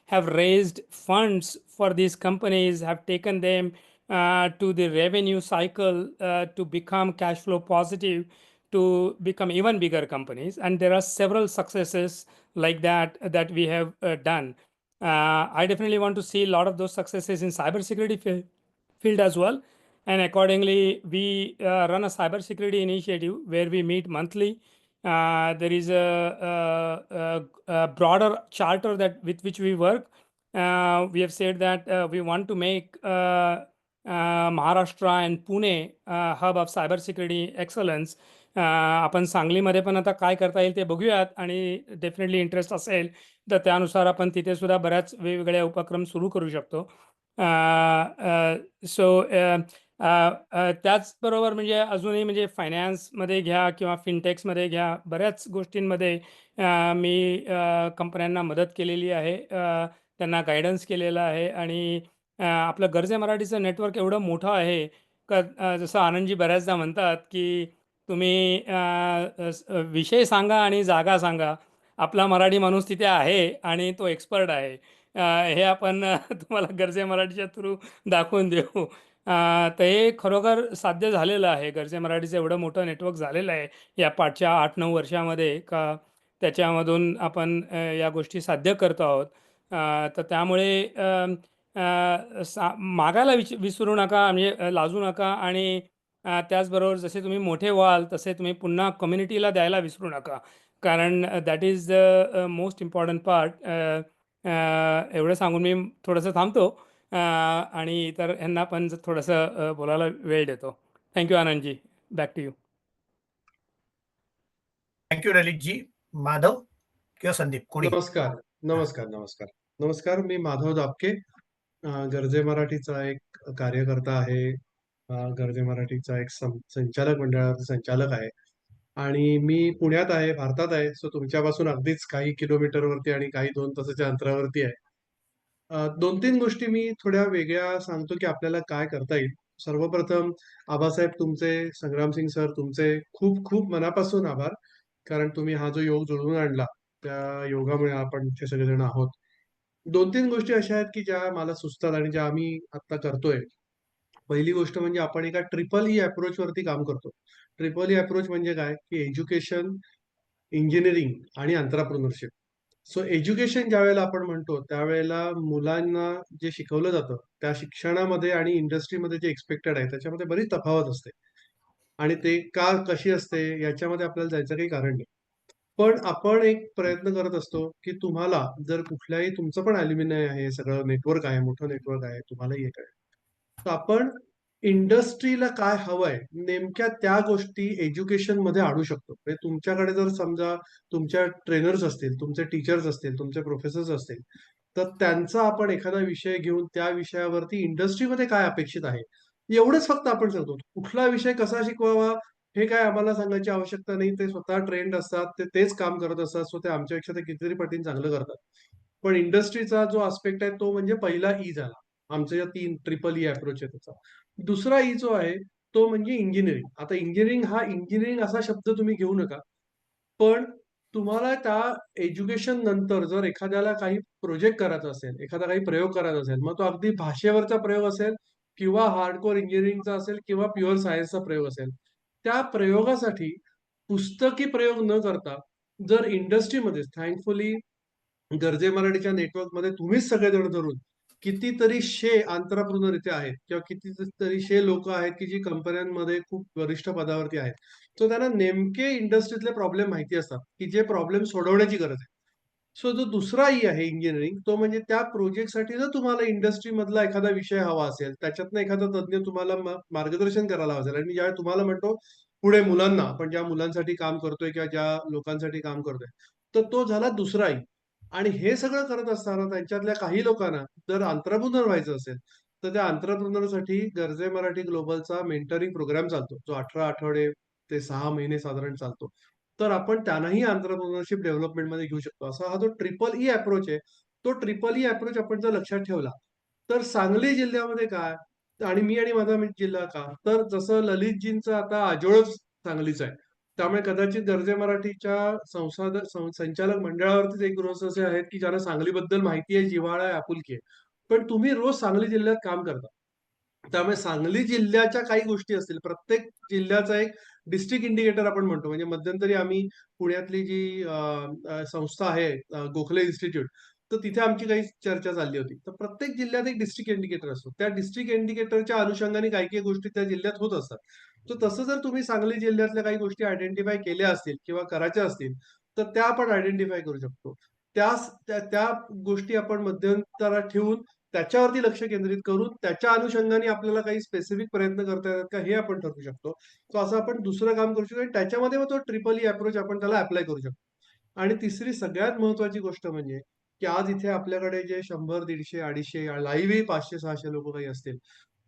have raised funds for these companies, have taken them to the revenue cycle to become cash flow positive, to become even bigger companies. And there are several successes like that we have done. I definitely want to see a lot of those successes in cybersecurity field as well. And accordingly, we run a cybersecurity initiative where we meet monthly. There is a broader charter with which we work. We have said that we want to make Maharashtra and Pune hub of cybersecurity excellence. आपण सांगलीमध्ये पण आता काय करता येईल ते बघूयात आणि डेफिनेटली इंटरेस्ट असेल तर त्यानुसार आपण तिथे सुद्धा बऱ्याच वेगवेगळ्या उपक्रम सुरू करू शकतो. सो त्याचबरोबर म्हणजे अजूनही म्हणजे फायनान्समध्ये घ्या किंवा फिनटेक्समध्ये घ्या, बऱ्याच गोष्टींमध्ये मी कंपन्यांना मदत केलेली आहे, त्यांना गायडन्स केलेलं आहे. आणि आपलं गरजे मराठीचं नेटवर्क एवढं मोठं आहे का जसं आनंदजी बऱ्याचदा म्हणतात की तुम्ही विषय सांगा आणि जागा सांगा. आपला मराठी माणूस तिथे आहे आणि तो एक्सपर्ट आहे. हे आपण तुम्हाला गरजे मराठीच्या थ्रू दाखवून देऊ. तर हे खरोखर साध्य झालेलं आहे. गरजे मराठीचं एवढं मोठं नेटवर्क झालेलं आहे या पाठच्या 8-9 वर्षामध्ये का त्याच्यामधून आपण या गोष्टी साध्य करतो आहोत. तर त्यामुळे मागायला विसरू नका, म्हणजे लाजू नका. आणि त्याचबरोबर जसे तुम्ही मोठे व्हाल तसे तुम्ही पुन्हा कम्युनिटीला द्यायला विसरू नका, कारण that is the most important part. एवढं सांगून मी थोडंसं थांबतो आणि इतर ह्यांना पण थोडंसं बोलायला वेळ देतो. Thank you Anandji. Back to you. Thank you Lalitji. Madhav किंवा संदीप कोणी? नमस्कार नमस्कार नमस्कार नमस्कार. मी माधव दापके, गरजे मराठीचा एक कार्यकर्ता आहे. गरजे मराठीचा एक संचालक मंडळाचा संचालक आहे आणि मी पुण्यात आहे, भारतात आहे. सो तुमच्यापासून अगदीच काही किलोमीटरवरती आणि काही 2 तासाच्या अंतरावरती आहे. 2-3 गोष्टी मी थोड्या वेगळ्या सांगतो की आपल्याला काय करता येईल. सर्वप्रथम आबासाहेब तुमचे, संग्रामसिंग सर तुमचे खूप खूप मनापासून आभार, कारण तुम्ही हा जो योग जुळवून आणला त्या योगामुळे आपण इथे सगळेजण आहोत. 2-3 गोष्टी अशा आहेत की ज्या मला सुचतात आणि ज्या आम्ही आता करतोय. पहिली गोष्ट म्हणजे आपण एका ट्रिपल ई अप्रोच वरती काम करतो. ट्रिपल ई अप्रोच म्हणजे काय की एज्युकेशन, इंजिनिअरिंग आणि एंटरप्रेन्योरशिप. सो एज्युकेशन ज्यावेळेला आपण म्हणतो त्यावेळेला मुलांना जे शिकवलं जातं त्या शिक्षणामध्ये आणि इंडस्ट्रीमध्ये जे एक्सपेक्टेड आहे त्याच्यामध्ये बरीच तफावत असते आणि ते का कशी असते याच्यामध्ये आपल्याला जायचं काही कारण नाही. पण आपण एक प्रयत्न करत असतो की तुम्हाला जर कुठल्याही, तुमचं पण अल्युमिनाय आहे, सगळं नेटवर्क आहे, मोठं नेटवर्क आहे, तुम्हालाही एक आहे. तर आपण इंडस्ट्रीला काय हवंय नेमक्या त्या गोष्टी एज्युकेशन मध्ये आणू शकतो. म्हणजे तुमच्याकडे जर समजा तुमच्या ट्रेनर्स असतील, तुमचे टीचर्स असतील, तुमचे प्रोफेसर्स असतील, तर त्यांचा आपण एखादा विषय घेऊन त्या विषयावरती इंडस्ट्रीमध्ये काय अपेक्षित आहे एवढंच फक्त आपण सांगतो. कुठला विषय कसा शिकवावा हे काय आम्हाला सांगायची आवश्यकता नाही. ते स्वतः ट्रेंड असतात, तेच काम करत असतात. सो ते आमच्यापेक्षा ते कितीतरी पटीने चांगलं करतात. पण इंडस्ट्रीचा जो आस्पेक्ट आहे तो म्हणजे पहिला ई झाला. आमच्या या 3 ट्रिपल ई अप्रोच आहे त्याचा. दुसरा ई जो आहे तो म्हणजे इंजिनिअरिंग. आता इंजिनिअरिंग असा शब्द तुम्ही घेऊ नका. पण तुम्हाला त्या एज्युकेशन नंतर जर एखाद्याला काही प्रोजेक्ट करायचा असेल, एखादा काही प्रयोग करायचा असेल, मग तो अगदी भाषेवरचा प्रयोग असेल किंवा हार्डकोर इंजिनिअरिंगचा असेल किंवा प्युअर सायन्सचा प्रयोग असेल. त्या प्रयोगासाठी पुस्तकी प्रयोग न करता जर इंडस्ट्रीमध्ये थँकफुली गरजे मराठीच्या नेटवर्कमध्ये तुम्हीच सगळेजण धरून कितीतरी एंटरप्रेन्योर इथे आहेत किंवा कितीतरी लोक आहेत की जी कंपन्यांमध्ये खूप वरिष्ठ पदावरती आहेत. सो त्यांना नेमके इंडस्ट्रीतले प्रॉब्लेम माहिती असतात की जे प्रॉब्लेम सोडवण्याची गरज आहे. सो जो दुसरा ई आहे इंजिनिअरिंग तो म्हणजे त्या प्रोजेक्टसाठी जर तुम्हाला इंडस्ट्रीमधला एखादा विषय हवा असेल, त्याच्यातनं एखादा तज्ञ तुम्हाला मार्गदर्शन करायला हवं असेल आणि मी ज्यावेळी तुम्हाला म्हणतो पुढे मुलांना, आपण ज्या मुलांसाठी काम करतोय किंवा ज्या लोकांसाठी काम करतोय, तर तो झाला दुसरा ई. आणि हे सगळं करत असताना त्यांच्यातल्या काही लोकांना जर एंटरप्रेन्योर व्हायचं असेल, तर त्या एंटरप्रेन्योरसाठी गरजे मराठी ग्लोबलचा मेंटरिंग प्रोग्राम चालतो, जो 18 आठवडे ते 6 महिने साधारण चालतो. तर आपण त्यांनाही एंटरप्रेन्योरशिप डेव्हलपमेंटमध्ये घेऊ शकतो. असा हा जो ट्रिपल ई अप्रोच आहे, तो ट्रिपल ई अप्रोच आपण जर लक्षात ठेवला, तर सांगली जिल्ह्यामध्ये काय आणि मी आणि माझा जिल्हा का, तर जसं ललितजींचं आता आजोळच सांगलीचं आहे. त्यामुळे कदाचित गरजे मराठीच्या संचालक मंडळावरतीच एक गृहस्थ असे आहेत की ज्यांना सांगलीबद्दल माहिती आहे, जिव्हाळा आहे, आपुलकी आहे. पण तुम्ही रोज सांगली जिल्ह्यात काम करता. त्यामुळे सांगली जिल्ह्याच्या काही गोष्टी असतील. प्रत्येक जिल्ह्याचा एक डिस्ट्रिक्ट इंडिकेटर आपण म्हणतो. म्हणजे मध्यंतरी आम्ही पुण्यातली जी संस्था आहे गोखले इन्स्टिट्यूट, तर तिथे आमची काही चर्चा चालली होती. तर प्रत्येक जिल्ह्यात एक डिस्ट्रिक्ट इंडिकेटर असतो. त्या डिस्ट्रिक्ट इंडिकेटरच्या अनुषंगाने काही-काही गोष्टी त्या जिल्ह्यात होत असतात. तर तसं जर तुम्ही सांगली जिल्ह्यातल्या काही गोष्टी आयडेंटिफाय केल्या असतील किंवा करायच्या असतील, तर त्या आपण आयडेंटिफाय करू शकतो. त्या त्या गोष्टी आपण मध्यंतरात ठेवून त्याच्यावरती लक्ष केंद्रित करून त्याच्या अनुषंगाने आपल्याला काही स्पेसिफिक प्रयत्न करता येतात का हे आपण ठरवू शकतो. सो असं आपण दुसरं काम करू शकतो आणि त्याच्यामध्ये मग तो ट्रिपल ई अप्रोच आपण त्याला अप्लाय करू शकतो. आणि तिसरी सगळ्यात महत्वाची गोष्ट म्हणजे की आज इथे आपल्याकडे जे 100, 150, 250 लाईव्हही 500-600 लोक काही असतील.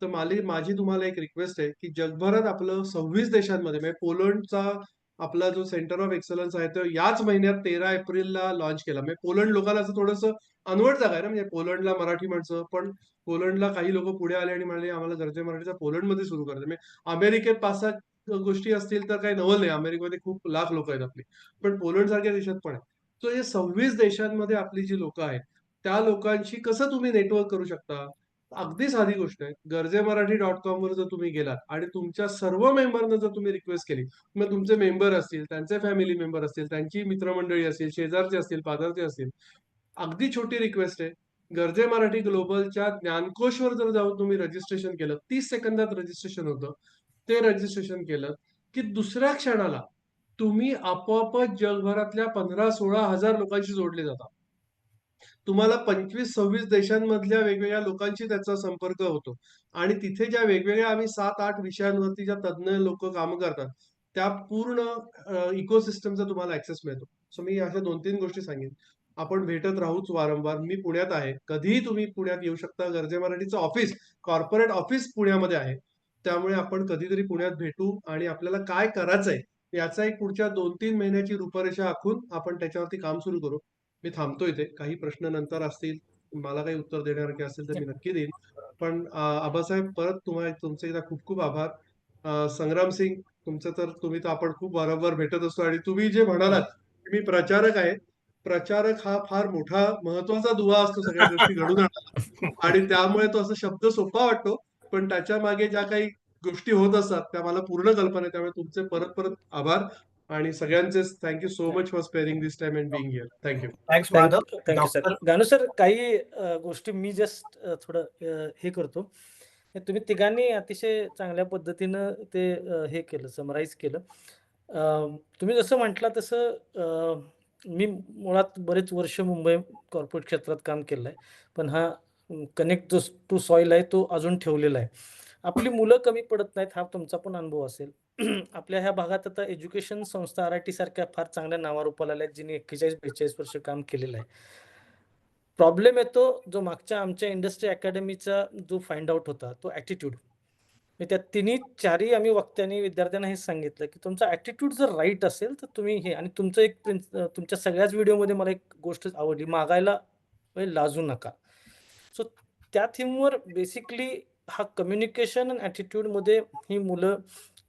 तर माझी तुम्हाला एक रिक्वेस्ट आहे की जगभरात आपलं 26 देशांमध्ये म्हणजे पोलंडचा आपला जो सेंटर ऑफ एक्सलन्स आहे तो याच महिन्यात 13 एप्रिलला लॉन्च केला. म्हणजे पोलंड लोकांना असं थोडंसं अनवट जागा आहे ना, म्हणजे पोलंडला मराठी माणसं, पण पोलंडला काही लोक पुढे आले आणि म्हणाले आम्हाला गरजे मराठीचा पोलंडमध्ये सुरू करायचं. म्हणजे अमेरिकेत 5-6 गोष्टी असतील तर काही नवल नाही. अमेरिकेमध्ये खूप लाख लोक आहेत आपली, पण पोलंड सारख्या देशात पण आहे. सो हे 26 देशांमध्ये आपली जी लोक आहेत त्या लोकांशी कसं तुम्ही नेटवर्क करू शकता. अगदी साधी गोष्ट आहे. गर्जेमराठी.com वर जर तुम्ही गेलात आणि तुमच्या सर्व मेंबरना जर तुम्ही रिक्वेस्ट केली, मग तुमचे मेंबर असतील, त्यांचे फॅमिली मेंबर असतील, त्यांची मित्रमंडळी असतील, शेजारचे असतील, पाजारचे असतील, अगदी छोटी रिक्वेस्ट आहे. गरजे मराठी ग्लोबलच्या ज्ञानकोशवर जर जाऊन तुम्ही रजिस्ट्रेशन केलं, 30 सेकंदात रजिस्ट्रेशन होतं. ते रजिस्ट्रेशन केलं की दुसऱ्या क्षणाला तुम्ही आपोआपच जगभरातल्या 15-16 हजार लोकांशी जोडले जाता. तुम्हाला 25-26 देशांमधल्या वेगवेगळ्या लोकांशी त्याचा संपर्क होतो आणि तिथे ज्या वेगवेगळ्या आम्ही 7-8 विषयांवरती ज्या तज्ञ लोक काम करतात, त्या पूर्ण इकोसिस्टमचा तुम्हाला ऍक्सेस मिळतो. सो मी अशा 2-3 गोष्टी सांगेन. आपण भेटत राहूच वारंवार. मी पुण्यात आहे. कधीही तुम्ही पुण्यात येऊ शकता. गरजे मराठीचं ऑफिस, कॉर्पोरेट ऑफिस पुण्यामध्ये आहे. त्यामुळे आपण कधीतरी पुण्यात भेटू आणि आपल्याला काय करायचंय याचा एक पुढच्या 2-3 महिन्याची रूपरेषा आखून आपण त्याच्यावरती काम सुरू करू. मी थांबतो इथे. काही प्रश्न नंतर असतील, मला काही उत्तर देण्यासारखे असेल तर मी नक्की देईन. पण आबासाहेब परत तुमचे एकदा खूप खूप आभार. संग्राम सिंग तुम्ही तर आपण खूप वारंवार भेटत असतो आणि तुम्ही जे म्हणालात की मी प्रचारक आहे. प्रचारक हा फार मोठा महत्वाचा दुवा असतो सगळ्या गोष्टी घडून आणण्याला आणि त्यामुळे तो असा शब्द सोपा वाटतो, पण त्याच्या मागे ज्या काही गोष्टी होत असतात त्या मला पूर्ण कल्पना आहे. त्यामुळे तुमचे परत परत आभार आणि सगळ्यांचेच thank you so much for sparing this time and being here. Thank you. Thanks Madhav. Thank you sir. Doctor Ganu sir, काही गोष्टी मी जस्ट थोडं हे करतो. तुम्ही तिघांनी अतिशय चांगल्या पद्धतीनं ते हे केलं, समराईज केलं. तुम्ही जसं म्हटलं तसं मी मुळात बरेच वर्ष मुंबई कॉर्पोरेट क्षेत्रात काम केलं आहे, पण हा कनेक्ट जो टू सॉईल आहे तो अजून ठेवलेला आहे. आपली मुलं कमी पडत नाहीत, हा तुमचा पण अनुभव असेल. आपल्या ह्या भागात आता एज्युकेशन संस्था RIT सारख्या फार चांगल्या नावारूपाला आल्या आहेत, जिने 41-42 वर्ष काम केलेलं आहे. प्रॉब्लेम येतो जो मागच्या आमच्या इंडस्ट्री अकॅडमीचा जो फाइंड आउट होता, तो ॲटिट्यूड. त्या चारही आम्ही वक्त्यांनी विद्यार्थ्यांना हे सांगितलं की तुमचा ॲटिट्यूड जर राईट असेल तर तुम्ही हे. आणि तुमचं एक तुमच्या सगळ्याच व्हिडिओमध्ये मला एक गोष्ट आवडली, मागायला म्हणजे लाजू नका. सो त्या थीमवर बेसिकली हा कम्युनिकेशन आणि ॲटिट्यूडमध्ये ही मुलं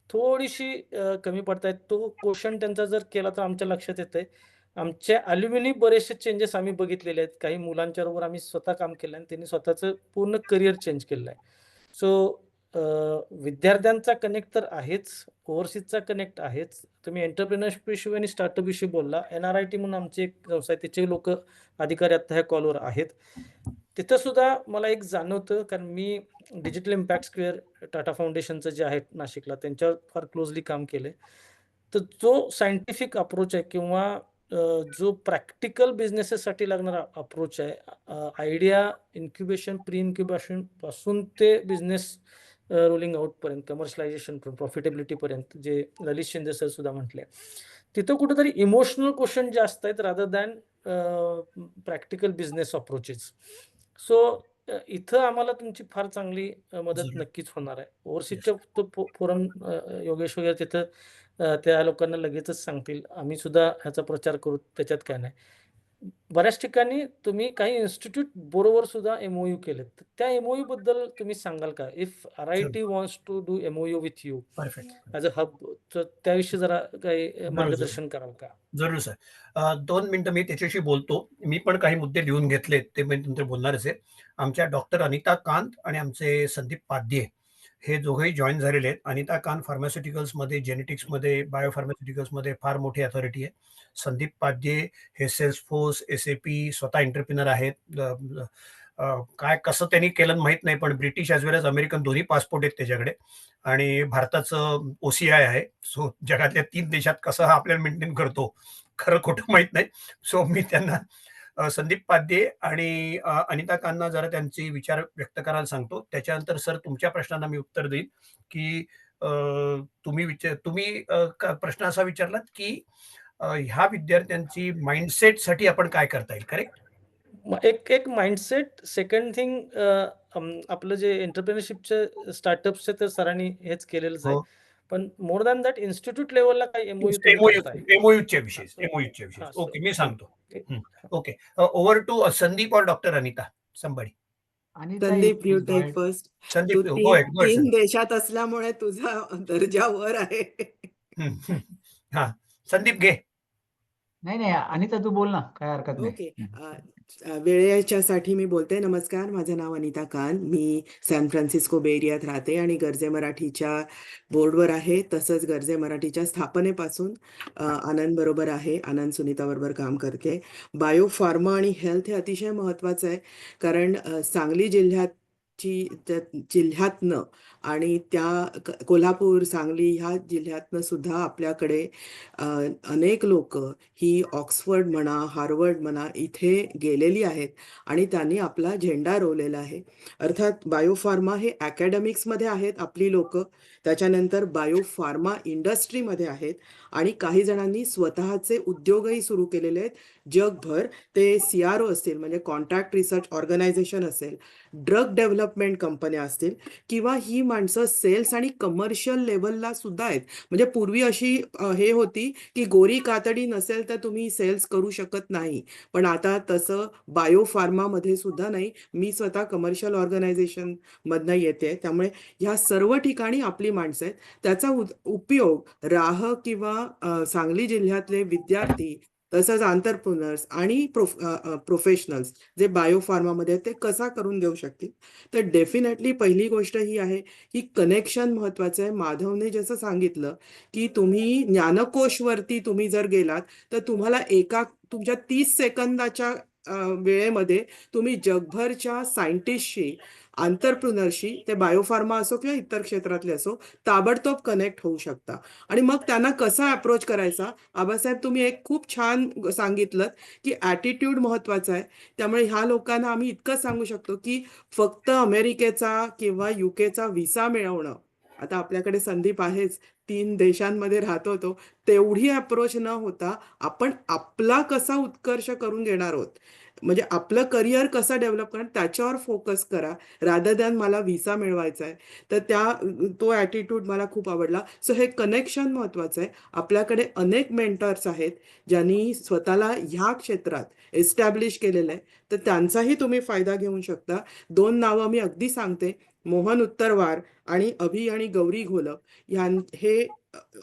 थोडीशी कमी पडतायत. तो क्वेश्चन त्यांचा जर केला तर आमच्या लक्षात येतंय. आमच्या ॲल्युमिनी बरेचसे चेंजेस आम्ही बघितलेले आहेत. काही मुलांच्याबरोबर आम्ही स्वतः काम केलं आणि त्यांनी स्वतःचं पूर्ण करियर चेंज केलेलं आहे. सो विद्यार्थ्यांचा कनेक्ट तर आहेच, ओव्हरसीजचा कनेक्ट आहेच. तुम्ही एंटरप्रेन्योरशिप विषयी आणि स्टार्टअप विषयी बोलला. NRIT म्हणून आमची एक संस्था आहे, त्याचे लोकं अधिकारी आता ह्या कॉलवर आहेत. तिथं सुद्धा मला एक जाणवतं, कारण मी डिजिटल इम्पॅक्ट स्क्वेअर टाटा फाउंडेशनचं जे आहे नाशिकला, त्यांच्यावर फार क्लोजली काम केलंय. तर जो सायंटिफिक अप्रोच आहे किंवा जो प्रॅक्टिकल बिझनेसेससाठी लागणारा अप्रोच आहे, आयडिया इन्क्युबेशन, प्री इन्क्युबेशन पासून ते बिझनेस रोलिंग आउटपर्यंत, कमर्शियलायझेशन, प्रॉफिटेबिलिटीपर्यंत, जे ललित शिंदे सर सुद्धा म्हटले. तिथं कुठेतरी इमोशनल क्वेश्चन जास्त आहेत rather than practical business approaches. So इथं आम्हाला तुमची फार चांगली मदत जरूर. नक्कीच होणार आहे. Yes. ओव्हरसीजच्या तो फोरम योगेश वगैरे तिथं त्या लोकांना लगेचच सांगतील. आम्ही सुद्धा ह्याचा प्रचार करू, त्याच्यात काय नाही. बऱ्याच ठिकाणी तुम्ही काही इन्स्टिट्यूट बरोबर सुद्धा MOU केलेत. तर त्या MOU बद्दल तुम्ही सांगाल का? If RIT wants to do MOU with you perfect. As a hub, तर त्याविषयी जरा काही जरूर. मार्गदर्शन कराल का? जरूर सर. 2 मिनिटं मी त्याच्याशी बोलतो. मी पण काही मुद्दे लिहून घेतलेत, ते मी नंतर बोलणारच आहे. आमच्या डॉक्टर अनिता कांत आणि आमचे संदीप पाध्ये हे दोघंही जॉइन झालेले आहेत. अनिता कांत फार्मास्युटिकल्समध्ये, जेनेटिक्समध्ये, बायोफार्मास्युटिकल्समध्ये फार मोठी अथॉरिटी आहे. संदीप पाध्ये हे सेल्सफोर्स, SAP स्वतः एंटरप्रिनर आहेत. काय कसं त्यांनी केलं माहीत नाही, पण ब्रिटिश ॲज वेल एज अमेरिकन दोन्ही पासपोर्ट आहेत त्याच्याकडे आणि भारताचं OCI आहे. सो जगातल्या 3 देशात कसं हा आपल्याला मेंटेन करतो, खरं खोटं माहीत नाही. सो मी त्यांना संदीप पाध्ये आणि अनिता कांना जरा त्यांचे विचार व्यक्त करायला सांगतो. त्याच्यानंतर सर तुमच्या प्रश्नांना मी उत्तर देईन, की तुम्ही प्रश्न असा विचारलात, की ह्या विद्यार्थ्यांची माइंडसेटसाठी आपण काय करता येईल, करेक्ट? एक माइंडसेट. सेकंड थिंग, आपलं जे एंटरप्रेन्योरशिपचे स्टार्टअप्सचे तर सरांनी हेच केलेलंच आहे. हो. पण मोर दॅन दॅट इन्स्टिट्यूट लेव्हलला काही MOU तुम्ही करताय? एमओयूच्या विषयी. हां, सो ओके, मी सांगतो. ओके. ओव्हर टू संदीप और doctor Anita, somebody. Anita, Sandeep, you please go take ahead. फर्स्ट. संदीप, तू गो अहेड, गो तीन देशात असल्यामुळे तुझा दर्जा वर आहे. हा, संदीप घे. नाही अनिता तू बोल ना, काय हरकत नाही. ओके. वेळेच्यासाठी मी बोलते. नमस्कार, माझं नाव अनिता कान. मी सॅन फ्रान्सिस्को बे एरियात राहते आणि गर्जे मराठीच्या बोर्डवर आहे. तसंच गर्जे मराठीच्या स्थापनेपासून आनंद बरोबर आहे. आनंद सुनीता बरोबर काम करते. बायो फार्मा आणि हेल्थ हे अतिशय महत्त्वाचं आहे, कारण सांगली जिल्ह्यातनं आणि त्या कोल्हापूर, सांगली ह्या जिल्ह्यातनं सुद्धा आपल्याकडे अनेक लोक ही ऑक्सफर्ड म्हणा, हार्वर्ड म्हणा इथे गेलेली आहेत आणि त्यांनी आपला झेंडा रोवलेला आहे. अर्थात बायोफार्मा हे अकॅडमिक्समध्ये आहेत आपली लोक, त्याच्यानंतर बायोफार्मा इंडस्ट्रीमध्ये आहेत आणि काही जणांनी स्वतःचे उद्योगही सुरू केलेले आहेत जगभर. ते CRO असतील, म्हणजे कॉन्ट्रॅक्ट रिसर्च ऑर्गनायझेशन असेल, ड्रग डेव्हलपमेंट कंपन्या असतील, किंवा ही माणसं सेल्स आणि कमर्शियल लेवलला सुद्धा आहेत. म्हणजे पूर्वी अशी हे होती की गोरी कातडी नसेल तर तुम्ही सेल्स करू शकत नाही, पण आता तसं बायोफार्मामध्ये सुद्धा नाही. मी स्वतः कमर्शियल ऑर्गनायझेशन मधनं येते, त्यामुळे ह्या सर्व ठिकाणी आपली माणसं आहेत. त्याचा उपयोग राह किंवा सांगली जिल्ह्यातले विद्यार्थी, तसंच आंतरप्रुनर्स आणि प्रोफेशनल्स जे बायोफार्मामध्ये आहेत ते कसा करून घेऊ शकतील. तर डेफिनेटली पहिली गोष्ट ही आहे की कनेक्शन महत्त्वाचं आहे. माधवने जसं सांगितलं की तुम्ही ज्ञानकोशवरती तुम्ही जर गेलात तर तुम्हाला तुमच्या 30 सेकंदाच्या वेळेमध्ये तुम्ही जगभरच्या सायंटिस्टशी, आंतरप्रुनरशी, ते बायोफार्मा असो किंवा इतर क्षेत्रातले असो, ताबडतोब कनेक्ट होऊ शकता. आणि मग त्यांना कसा अप्रोच करायचा. आबासाहेब, तुम्ही एक खूप छान सांगितलं की ॲटिट्यूड महत्त्वाचा आहे. त्यामुळे ह्या लोकांना आम्ही इतकं सांगू शकतो की फक्त अमेरिकेचा किंवा UKचा व्हिसा मिळवणं, आता आपल्याकडे संदीप आहेच, 3 देशांमध्ये राहतो तो, तेवढी अप्रोच न होता आपण आपला कसा उत्कर्ष करून घेणार आहोत, म्हणजे आपलं करिअर कसं डेव्हलप करणार त्याच्यावर फोकस करा, रादर दॅन मला व्हिसा मिळवायचा आहे. तर तो ॲटिट्यूड मला खूप आवडला. सो हे कनेक्शन महत्त्वाचं आहे. आपल्याकडे अनेक मेंटर्स आहेत ज्यांनी स्वतःला ह्या क्षेत्रात एस्टॅब्लिश केलेलं आहे, तर त्यांचाही तुम्ही फायदा घेऊ शकता. 2 नावं मी अगदी सांगते, मोहन उत्तरवार आणि अभि आणि गौरी घोलप हे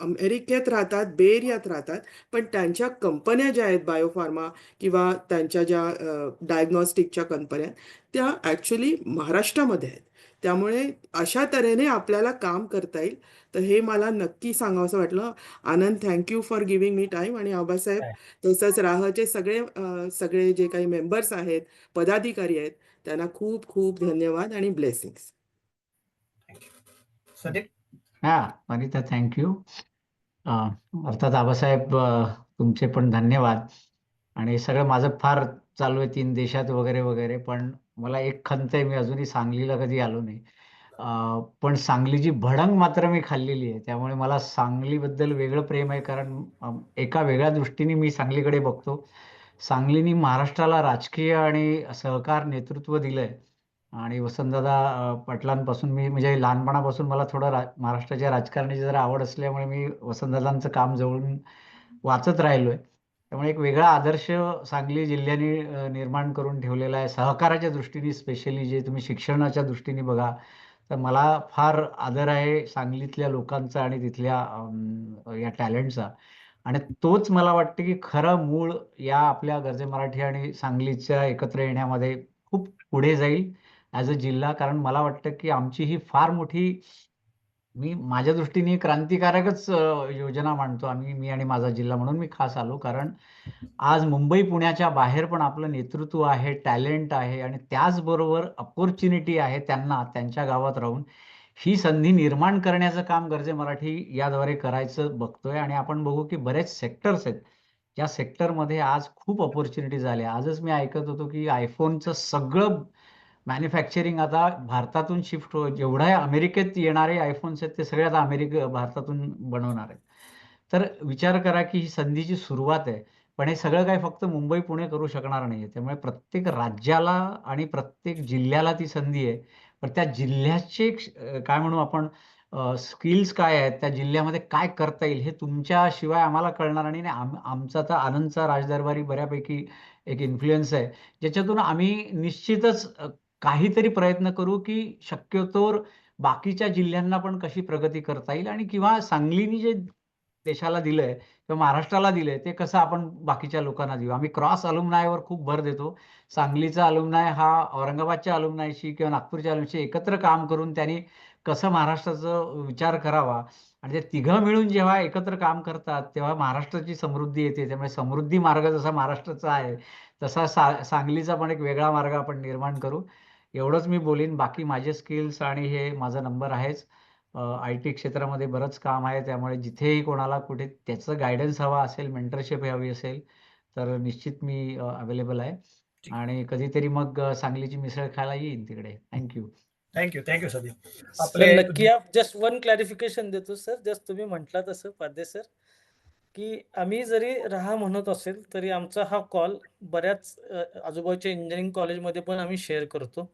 अमेरिकेत राहतात, बे एरियात राहतात, पण त्यांच्या कंपन्या ज्या आहेत बायोफार्मा किंवा त्यांच्या ज्या डायग्नॉस्टिकच्या कंपन्या, त्या ॲक्च्युली महाराष्ट्रामध्ये आहेत. त्यामुळे अशा तऱ्हेने आपल्याला काम करता येईल. तर हे मला नक्की सांगावंसं वाटलं. Anand, thank you for giving me time. आणि आबासाहेब, तसंच राहचे सगळे जे काही मेंबर्स आहेत, पदाधिकारी आहेत, त्यांना खूप खूप धन्यवाद आणि ब्लेसिंग्स. सदीप. अनिता, थँक्यू. अर्थात आबासाहेब, तुमचे पण धन्यवाद. आणि सगळं माझं फार चालू आहे 3 देशात वगैरे वगैरे, पण मला एक खंत आहे, मी अजूनही सांगलीला कधी आलो नाही. पण सांगलीची भडंग मात्र मी खाल्लेली आहे, त्यामुळे मला सांगलीबद्दल वेगळं प्रेम आहे. कारण एका वेगळ्या दृष्टीने मी सांगलीकडे बघतो. सांगलीनी महाराष्ट्राला राजकीय आणि सहकार नेतृत्व दिलंय. आणि वसंतदादा पाटलांपासून मी म्हणजे लहानपणापासून मला थोडं महाराष्ट्राच्या राजकारणाची जरा आवड असल्यामुळे मी वसंतदादांचं काम जवळून वाचत राहिलोय. त्यामुळे एक वेगळा आदर्श सांगली जिल्ह्याने निर्माण करून ठेवलेला आहे. सहकाराच्या दृष्टीने स्पेशली जे तुम्ही शिक्षणाच्या दृष्टीने बघा, तर मला फार आदर आहे सांगलीतल्या लोकांचा आणि तिथल्या या टॅलेंटचा. आणि तोच मला वाटतं की खरं मूळ या आपल्या गर्जे मराठी आणि सांगलीच्या एकत्र येण्यामध्ये खूप पुढे जाईल ॲज अ जिल्हा. कारण मला वाटतं की आमची ही फार मोठी, मी माझ्या दृष्टीने क्रांतिकारकच योजना मांडतो मी आणि माझा जिल्हा, म्हणून मी खास आलो. कारण आज मुंबई पुण्याच्या बाहेर पण आपलं नेतृत्व आहे, टॅलेंट आहे आणि त्याचबरोबर अपॉर्च्युनिटी आहे त्यांना त्यांच्या गावात राहून ही संधी निर्माण करण्याचं काम गर्जे मराठी याद्वारे करायचं बघतोय. आणि आपण बघू की बरेच सेक्टर्स आहेत ज्या सेक्टरमध्ये आज खूप अपॉर्च्युनिटीज आल्या. आजच मी ऐकत होतो की आयफोनचं सगळं मॅन्युफॅक्चरिंग आता भारतातून शिफ्ट जेवढ्या अमेरिकेत येणारे आयफोन्स आहेत ते सगळे आता भारतातून बनवणार आहेत. तर विचार करा की ही संधीची सुरुवात आहे. पण हे सगळं काही फक्त मुंबई पुणे करू शकणार नाहीये. त्यामुळे प्रत्येक राज्याला आणि प्रत्येक जिल्ह्याला ती संधी आहे. पण त्या जिल्ह्याचे काय म्हणू आपण, स्किल्स काय आहेत, त्या जिल्ह्यामध्ये काय करता येईल हे तुमच्याशिवाय आम्हाला कळणार नाही. आमचा तर आनंदचा राजदरबारी बऱ्यापैकी एक इन्फ्लुएन्स आहे, ज्याच्यातून आम्ही निश्चितच काहीतरी प्रयत्न करू की शक्यतोवर बाकीच्या जिल्ह्यांना पण कशी प्रगती करता येईल. आणि किंवा सांगलीनी जे देशाला दिलंय किंवा महाराष्ट्राला दिलंय ते कसं आपण बाकीच्या लोकांना देऊ. आम्ही क्रॉस अलुमनायवर खूप भर देतो. सांगलीचा अलुमनाय हा औरंगाबादच्या अलुमनायशी किंवा नागपूरच्या अलुमनायशी एकत्र काम करून त्यांनी कसं महाराष्ट्राचा विचार करावा आणि ते तिघं मिळून जेव्हा एकत्र काम करतात तेव्हा महाराष्ट्राची समृद्धी येते. त्यामुळे समृद्धी मार्ग जसा महाराष्ट्राचा आहे तसा सांगलीचा पण एक वेगळा मार्ग आपण निर्माण करू. एवढंच मी बोलीन. बाकी माझे स्किल्स आणि हे माझा नंबर आहेच. IT क्षेत्रामध्ये बरंच काम आहे, त्यामुळे जिथेही कोणाला कुठे त्याचं गायडन्स हवा असेल, मेंटरशिप हवी असेल, तर निश्चित मी अवेलेबल आहे. आणि कधीतरी मग सांगलीची मिसळ खायला येईन तिकडे. थँक्यू. थँक्यू सदीप. सर नक्की जस्ट वन क्लॅरिफिकेशन देतो सर. जस्ट तुम्ही म्हटला तसं पाध्ये सर की आम्ही जरी राहा म्हणत असेल तरी आमचा हा कॉल बऱ्याच आजूबाजूच्या इंजिनिअरिंग कॉलेजमध्ये पण आम्ही शेअर करतो.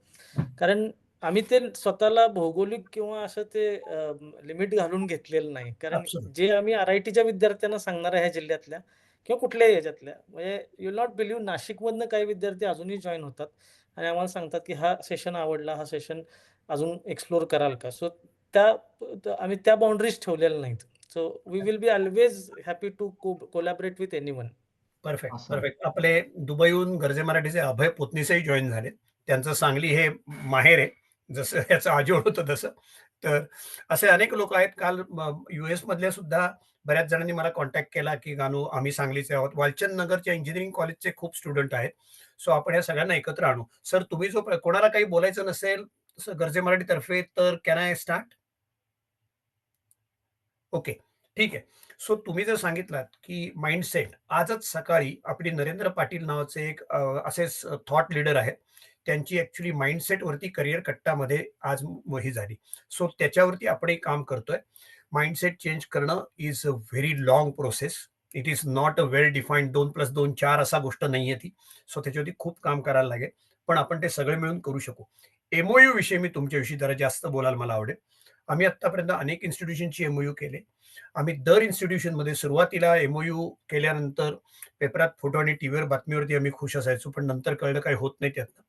कारण आम्ही ते स्वतःला भौगोलिक किंवा असं ते लिमिट घालून घेतलेलं नाही. कारण जे आम्ही RITच्या विद्यार्थ्यांना सांगणार आहे ह्या जिल्ह्यातल्या किंवा कुठल्याही याच्यातल्या, म्हणजे यू नॉट बिलीव्ह, नाशिकमधनं काही विद्यार्थी अजूनही जॉईन होतात आणि आम्हाला सांगतात की हा सेशन आवडला, हा सेशन अजून एक्सप्लोर कराल का. सो आम्ही त्या बाउंड्रीज ठेवलेल्या नाहीत. So we will be always happy to collaborate with anyone. Perfect. आपले दुबईहून गर्जे मराठीचे अभय पोतनीसही जॉईन झाले. त्यांचं सांगली हे माहेर आहे, जसं याचं आजोळ होतं तसं. तर असे अनेक लोक आहेत. काल US मधल्या सुद्धा बऱ्याच जणांनी मला कॉन्टॅक्ट केला की गानू आम्ही सांगलीचे आहोत. वालचंद नगरच्या इंजिनिअरिंग कॉलेजचे खूप स्टुडंट आहेत. सो आपण या सगळ्यांना एकत्र आणू. सर, तुम्ही जो कोणाला काही बोलायचं नसेल गर्जे मराठीतर्फे तर कॅन आय स्टार्ट? ओके, ठीक आहे. सो तुम्ही जर सांगितलात की माइंडसेट, आजच सकाळी आपली नरेंद्र पाटील नावाचे एक असेच थॉट लीडर आहेत. त्यांची ॲक्च्युअली माइंडसेटवरती करिअर कट्टामध्ये आज ही झाली. सो त्याच्यावरती आपण एक काम करतोय. माइंडसेट चेंज करणं is a very long process. It is not a well defined 2+2 4 असा गोष्ट नाहीये ती. सो त्याच्यावरती खूप काम करायला लागेल. पण आपण ते सगळे मिळून करू शकू. MOU विषयी मी तुमच्याविषयी जरा जास्त बोलायला मला आवडेल. आम्ही आत्तापर्यंत अनेक इन्स्टिट्यूशनची एमओयू केले. आम्ही दर इन्स्टिट्यूशनमध्ये सुरुवातीला एमओयू केल्यानंतर पेपरात फोटो आणि टीव्हीवर बातमीवरती आम्ही खुश असायचो, पण नंतर कळलं काही होत नाही त्यातनं.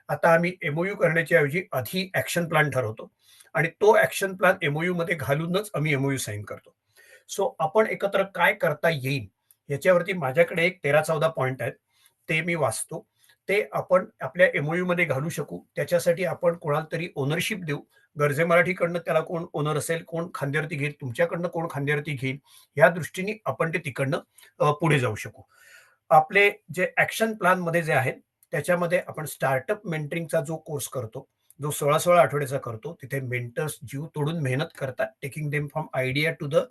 आता आम्ही एमओयू करण्याच्या ऐवजी आधी ॲक्शन प्लॅन ठरवतो आणि तो ॲक्शन प्लॅन एमओयूमध्ये घालूनच आम्ही एमओयू साइन करतो. सो आपण एकत्र काय करता येईल याच्यावरती माझ्याकडे एक 13-14 पॉइंट आहेत. ते मी वाचतो. ते आपण आपल्या एमओयूमध्ये घालू शकू. त्याच्यासाठी आपण कोणाला तरी ओनरशिप देऊ. गरजे मराठीकडनं त्याला कोण ओनर असेल, कोण खांद्यावरती घेईल, तुमच्याकडनं कोण खांद्यावरती घेईल, या दृष्टीने आपण ते तिकडनं पुढे जाऊ शकू. आपले जे ॲक्शन प्लॅनमध्ये जे आहेत, त्याच्यामध्ये आपण स्टार्टअप मेंटरिंगचा जो कोर्स करतो, जो 16-16 आठवड्याचा करतो, तिथे मेंटर्स जीव तोडून मेहनत करतात, taking them from idea to the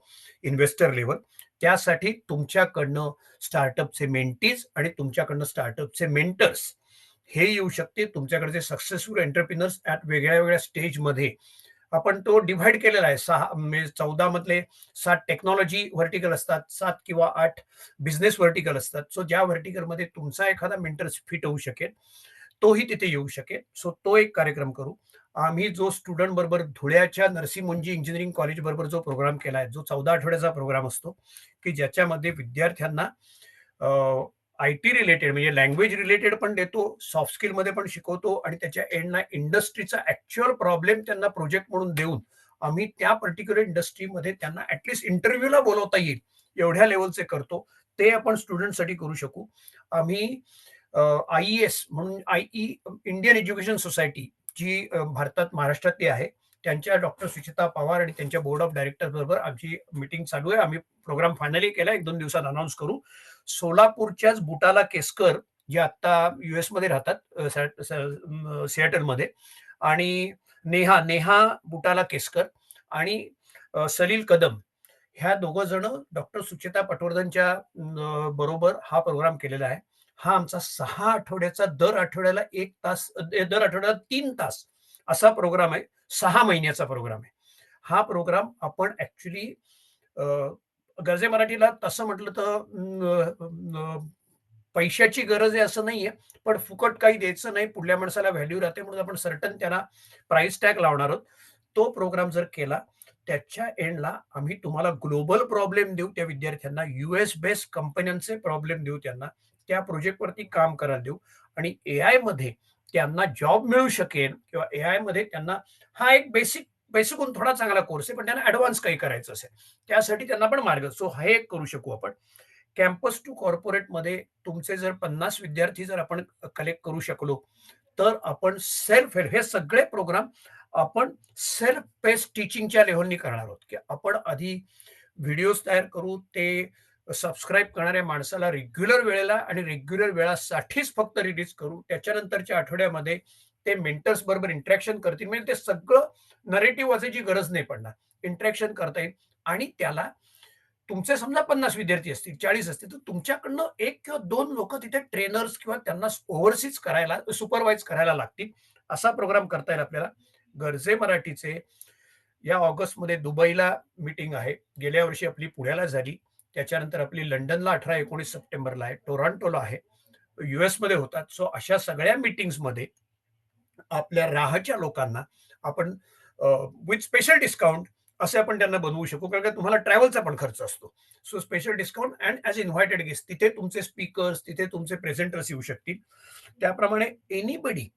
investor level. त्यासाठी तुमच्याकडनं स्टार्टअपचे मेंटीज आणि तुमच्याकडनं स्टार्टअपचे मेंटर्स हे येऊ शकते. तुमच्याकडचे सक्सेसफुल एंटरप्रिनर्स ॲट वेगळ्या वेगळ्या स्टेजमध्ये आपण तो डिव्हाइड केलेला आहे. 14 मधले 7 टेक्नॉलॉजी व्हर्टिकल असतात, 7 किंवा 8 बिझनेस व्हर्टिकल असतात. सो ज्या व्हर्टिकलमध्ये तुमचा एखादा मेंटर्स फिट होऊ शकेल, तोही तिथे येऊ शकेल. सो तो एक कार्यक्रम करू. आम्ही जो स्टुडंट बरोबर धुळ्याच्या नरसी मुंजी इंजिनिअरिंग कॉलेज बरोबर जो प्रोग्राम केला आहे, जो 14 आठवड्याचा प्रोग्राम असतो, की ज्याच्यामध्ये विद्यार्थ्यांना IT रिलेटेड म्हणजे लँग्वेज रिलेटेड पण देतो, सॉफ्ट स्किलमध्ये पण शिकवतो आणि त्याच्या एंडला इंडस्ट्रीचा ॲक्च्युअल प्रॉब्लेम त्यांना प्रोजेक्ट म्हणून देऊन आम्ही त्या पर्टिक्युलर इंडस्ट्रीमध्ये त्यांना ॲटलीस्ट इंटरव्ह्यूला बोलवता येईल एवढ्या लेवलचे करतो. ते आपण स्टुडंटसाठी करू शकू. आम्ही IES म्हणून इंडियन एज्युकेशन सोसायटी जी भारतात महाराष्ट्रातली आहे, त्यांच्या डॉक्टर सुचिता पवार आणि त्यांच्या बोर्ड ऑफ डायरेक्टर बरोबर आमची मीटिंग चालू आहे. आम्ही प्रोग्राम फायनली केला, 1-2 दिवसात अनाऊन्स करू. सोलापूरच्याच बुटाला केसकर जे आता US मध्ये राहतात, सिएटलमध्ये, आणि नेहा बुटाला केसकर आणि सलील कदम, ह्या दोघं जण डॉक्टर सुचिता पटवर्धनच्या बरोबर हा प्रोग्राम केलेला आहे. हा आमचा 6 आठवड्याचा दर आठवड्याला 1 तास, दर आठवड्याला 3 तास असा प्रोग्राम आहे. 6 महिन्याचा प्रोग्राम आहे. हा प्रोग्राम आपण ऍक्च्युली गरजे मराठीला तसं म्हटलं तर पैशाची गरज आहे असं नाहीये, पण फुकट काही द्यायचं नाही. पुढल्या माणसाला व्हॅल्यू राहते म्हणून आपण सर्टन त्याला प्राइस टॅग लावणार आहोत. तो प्रोग्राम जर केला, त्याच्या एंडला आम्ही तुम्हाला ग्लोबल प्रॉब्लेम देऊ त्या विद्यार्थ्यांना, US बेस्ड कंपन्यांचे प्रॉब्लेम देऊ त्यांना, त्या प्रोजेक्टवरती काम करायला देऊ आणि AI मध्ये त्यांना जॉब मिळू शकेल किंवा AI मध्ये त्यांना हा एक बेसिकहून थोडा चांगला कोर्स आहे, पण त्यांना ऍडव्हान्स काही करायचं असेल त्यासाठी त्यांना पण मार्ग. सो हे एक करू शकू आपण. कॅम्पस टू कॉर्पोरेटमध्ये तुमचे जर 50 विद्यार्थी जर आपण कलेक्ट करू शकलो, तर आपण सेल्फ हेल्प, हे सगळे प्रोग्राम आपण सेल्फ बेस्ड टीचिंगच्या लेव्हलनी करणार आहोत. की आपण आधी व्हिडिओज तयार करू, ते सबस्क्राईब करणाऱ्या माणसाला रेग्युलर वेळेला आणि रेग्युलर वेळासाठीच फक्त रिलीज करू. त्याच्यानंतरच्या आठवड्यामध्ये ते मेंटर्स बरोबर इंटरॅक्शन करतील. म्हणजे ते सगळं नरेटिव्ह वाचायची गरज नाही पडणार, इंटरॅक्शन करता येईल. आणि त्याला तुमचे समजा 50 विद्यार्थी असतील, 40 असतील, तर तुमच्याकडनं 1 किंवा 2 लोक तिथे ट्रेनर्स किंवा त्यांना ओव्हरसीज करायला, सुपरवाइज करायला लागतील. असा प्रोग्राम करता येईल आपल्याला. गरजे मराठीचे या ऑगस्टमध्ये दुबईला मीटिंग आहे. गेल्या वर्षी आपली पुण्याला झाली. त्याच्यानंतर आपली लंडनला 18-19 सप्टेंबरला आहे, टोरंटोला आहे, US मध्ये होतात. सो अशा सगळ्या मीटिंग्समध्ये आपल्या राहाच्या लोकांना आपण विथ स्पेशल डिस्काउंट असे आपण त्यांना बनवू शकू, कारण का तुम्हाला ट्रॅव्हलचा पण खर्च असतो. So special discount and as invited guest, तिथे तुमचे स्पीकर्स, तिथे तुमचे प्रेझेंटर्स येऊ शकतील. त्याप्रमाणे anybody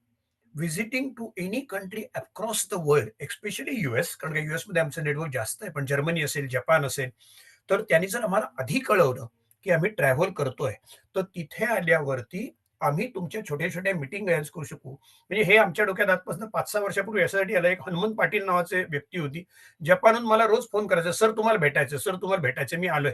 visiting to any country across the world, especially US, कारण का US मध्ये आमचं नेटवर्क जास्त आहे, पण जर्मनी असेल, जपान असेल, तर त्यांनी जर आम्हाला आधी कळवलं की आम्ही ट्रॅव्हल करतोय, तर तिथे आल्यावरती आम्ही तुमच्या छोट्या छोट्या मीटिंग अरेंज करू शकू. म्हणजे हे आमच्या डोक्यात आजपासून 5-6 वर्षापूर्वी यासाठी आलं. एक हनुमंत पाटील नावाचे व्यक्ती होती, जपानहून मला रोज फोन करायचा, सर तुम्हाला भेटायचं, सर तुम्हाला भेटायचं, मी आलोय.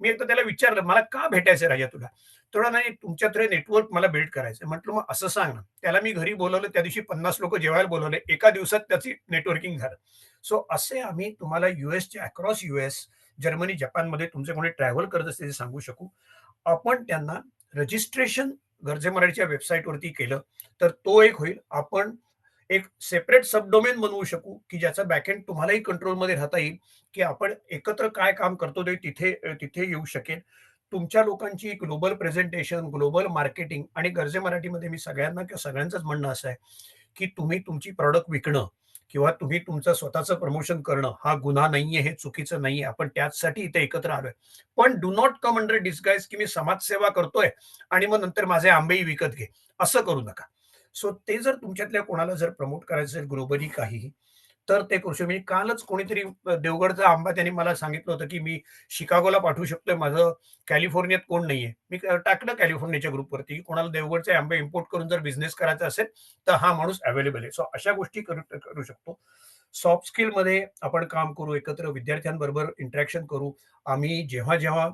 मी एकदा त्याला विचारलं, मला का भेटायचं राजा तुला? थोडा नाही, तुमच्या थ्रू नेटवर्क मला बिल्ड करायचं. म्हटलं मग असं सांग ना. त्याला मी घरी बोलवलं, त्या दिवशी 50 लोक जेवायला बोलवले, एका दिवसात त्याची नेटवर्किंग झालं. सो असे आम्ही तुम्हाला USच्या अक्रॉस US, जर्मनी, जपानमध्ये तुमचे कोणी ट्रॅव्हल करत असते ते सांगू शकू. आपण त्यांना रजिस्ट्रेशन गरजे मराठीच्या वेबसाईटवरती केलं तर तो एक होईल. आपण एक सेपरेट सबडोमेन बनवू शकू की ज्याचा बॅकएंड तुम्हालाही कंट्रोलमध्ये राहता येईल, की आपण एकत्र काय काम करतो ते तिथे येऊ शकेल. तुमच्या लोकांची ग्लोबल प्रेझेंटेशन, ग्लोबल मार्केटिंग. आणि गरजे मराठीमध्ये मी सगळ्यांना किंवा सगळ्यांचंच म्हणणं असं आहे की तुम्ही तुमची प्रॉडक्ट विकणं किंवा तुम्ही तुमचं स्वतःचं प्रमोशन करणं हा गुन्हा नाहीये, हे चुकीचं नाहीये. आपण त्याचसाठी इथे एकत्र आलोय. पण do not come under disguise की मी समाजसेवा करतोय आणि मग नंतर माझे आंबेही विकत घे, असं करू नका. सो ते जर तुमच्यातल्या कोणाला जर प्रमोट करायचं असेल ग्लोबली काहीही, तर ते करू शकतो. म्हणजे कालच कोणीतरी देवगडचा आंबा त्यांनी मला सांगितलं होतं, की मी शिकागोला पाठवू शकतोय. माझं कॅलिफोर्नियात कोण नाहीये. मी टाकलं कॅलिफोर्नियाच्या ग्रुपवरती, की कोणाला देवगडचे आंबे इम्पोर्ट करून जर बिझनेस करायचा असेल, तर हा माणूस अवेलेबल आहे. सो अशा गोष्टी करू शकतो. सॉफ्ट स्किलमध्ये आपण काम करू, एकत्र विद्यार्थ्यांबरोबर इंटरॅक्शन करू. आम्ही जेव्हा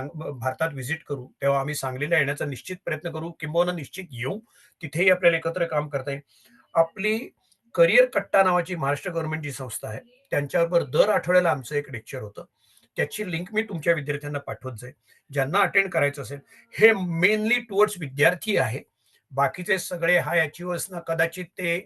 भारतात व्हिजिट करू, तेव्हा आम्ही सांगलीला येण्याचा निश्चित प्रयत्न करू, किंबहुना निश्चित येऊ. तिथेही आपल्याला एकत्र काम करता येईल. आपली करिअर कट्टा नावाची महाराष्ट्र गव्हर्नमेंटची संस्था आहे. त्यांच्याबरोबर दर आठवड्याला आमचं एक लेक्चर होतं. त्याची लिंक मी तुमच्या विद्यार्थ्यांना पाठवत जाईल. ज्यांना अटेंड करायचं असेल, हे मेनली टुवर्ड्स विद्यार्थी आहे. बाकीचे सगळे हाय अचिव्हर्सना कदाचित ते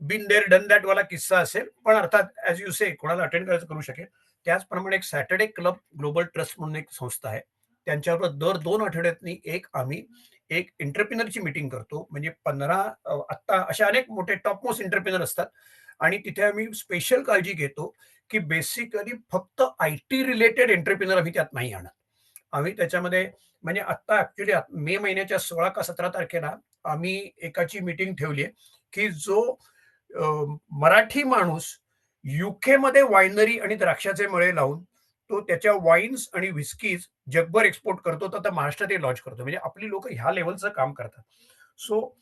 बिन देअर डन दॅट वाला किस्सा असेल, पण अर्थात ॲज यू से कोणाला अटेंड करायचं करू शकेल. त्याचप्रमाणे एक सॅटर्डे क्लब ग्लोबल ट्रस्ट म्हणून एक संस्था आहे. त्यांच्याबरोबर दर 2 आठवड्यातनी आम्ही एक एंटरप्रेन्योरची मीटिंग करतो. म्हणजे 15 आत्ता अशा अनेक मोठे टॉप मोस्ट एंटरप्रेन्योर असतात आणि तिथे आम्ही स्पेशल काळजी घेतो, की बेसिकली फक्त आयटी रिलेटेड एंटरप्रेन्योर आम्ही त्यात नाही आणत. आम्ही त्याच्यामध्ये म्हणजे आत्ता ॲक्चुअली मे महिन्याच्या 16 का 17 तारखेला आम्ही एकाची मीटिंग ठेवली आहे, की जो मराठी माणूस यूकेमध्ये वायनरी आणि द्राक्षाचे मळे लावून तो त्याच्या वाईन्स आणि व्हिस्कीज जगभर एक्सपोर्ट करतो, तर आता महाराष्ट्रात हे लॉन्च करतो. म्हणजे आपली लोक ह्या लेवलचं काम करतात. सो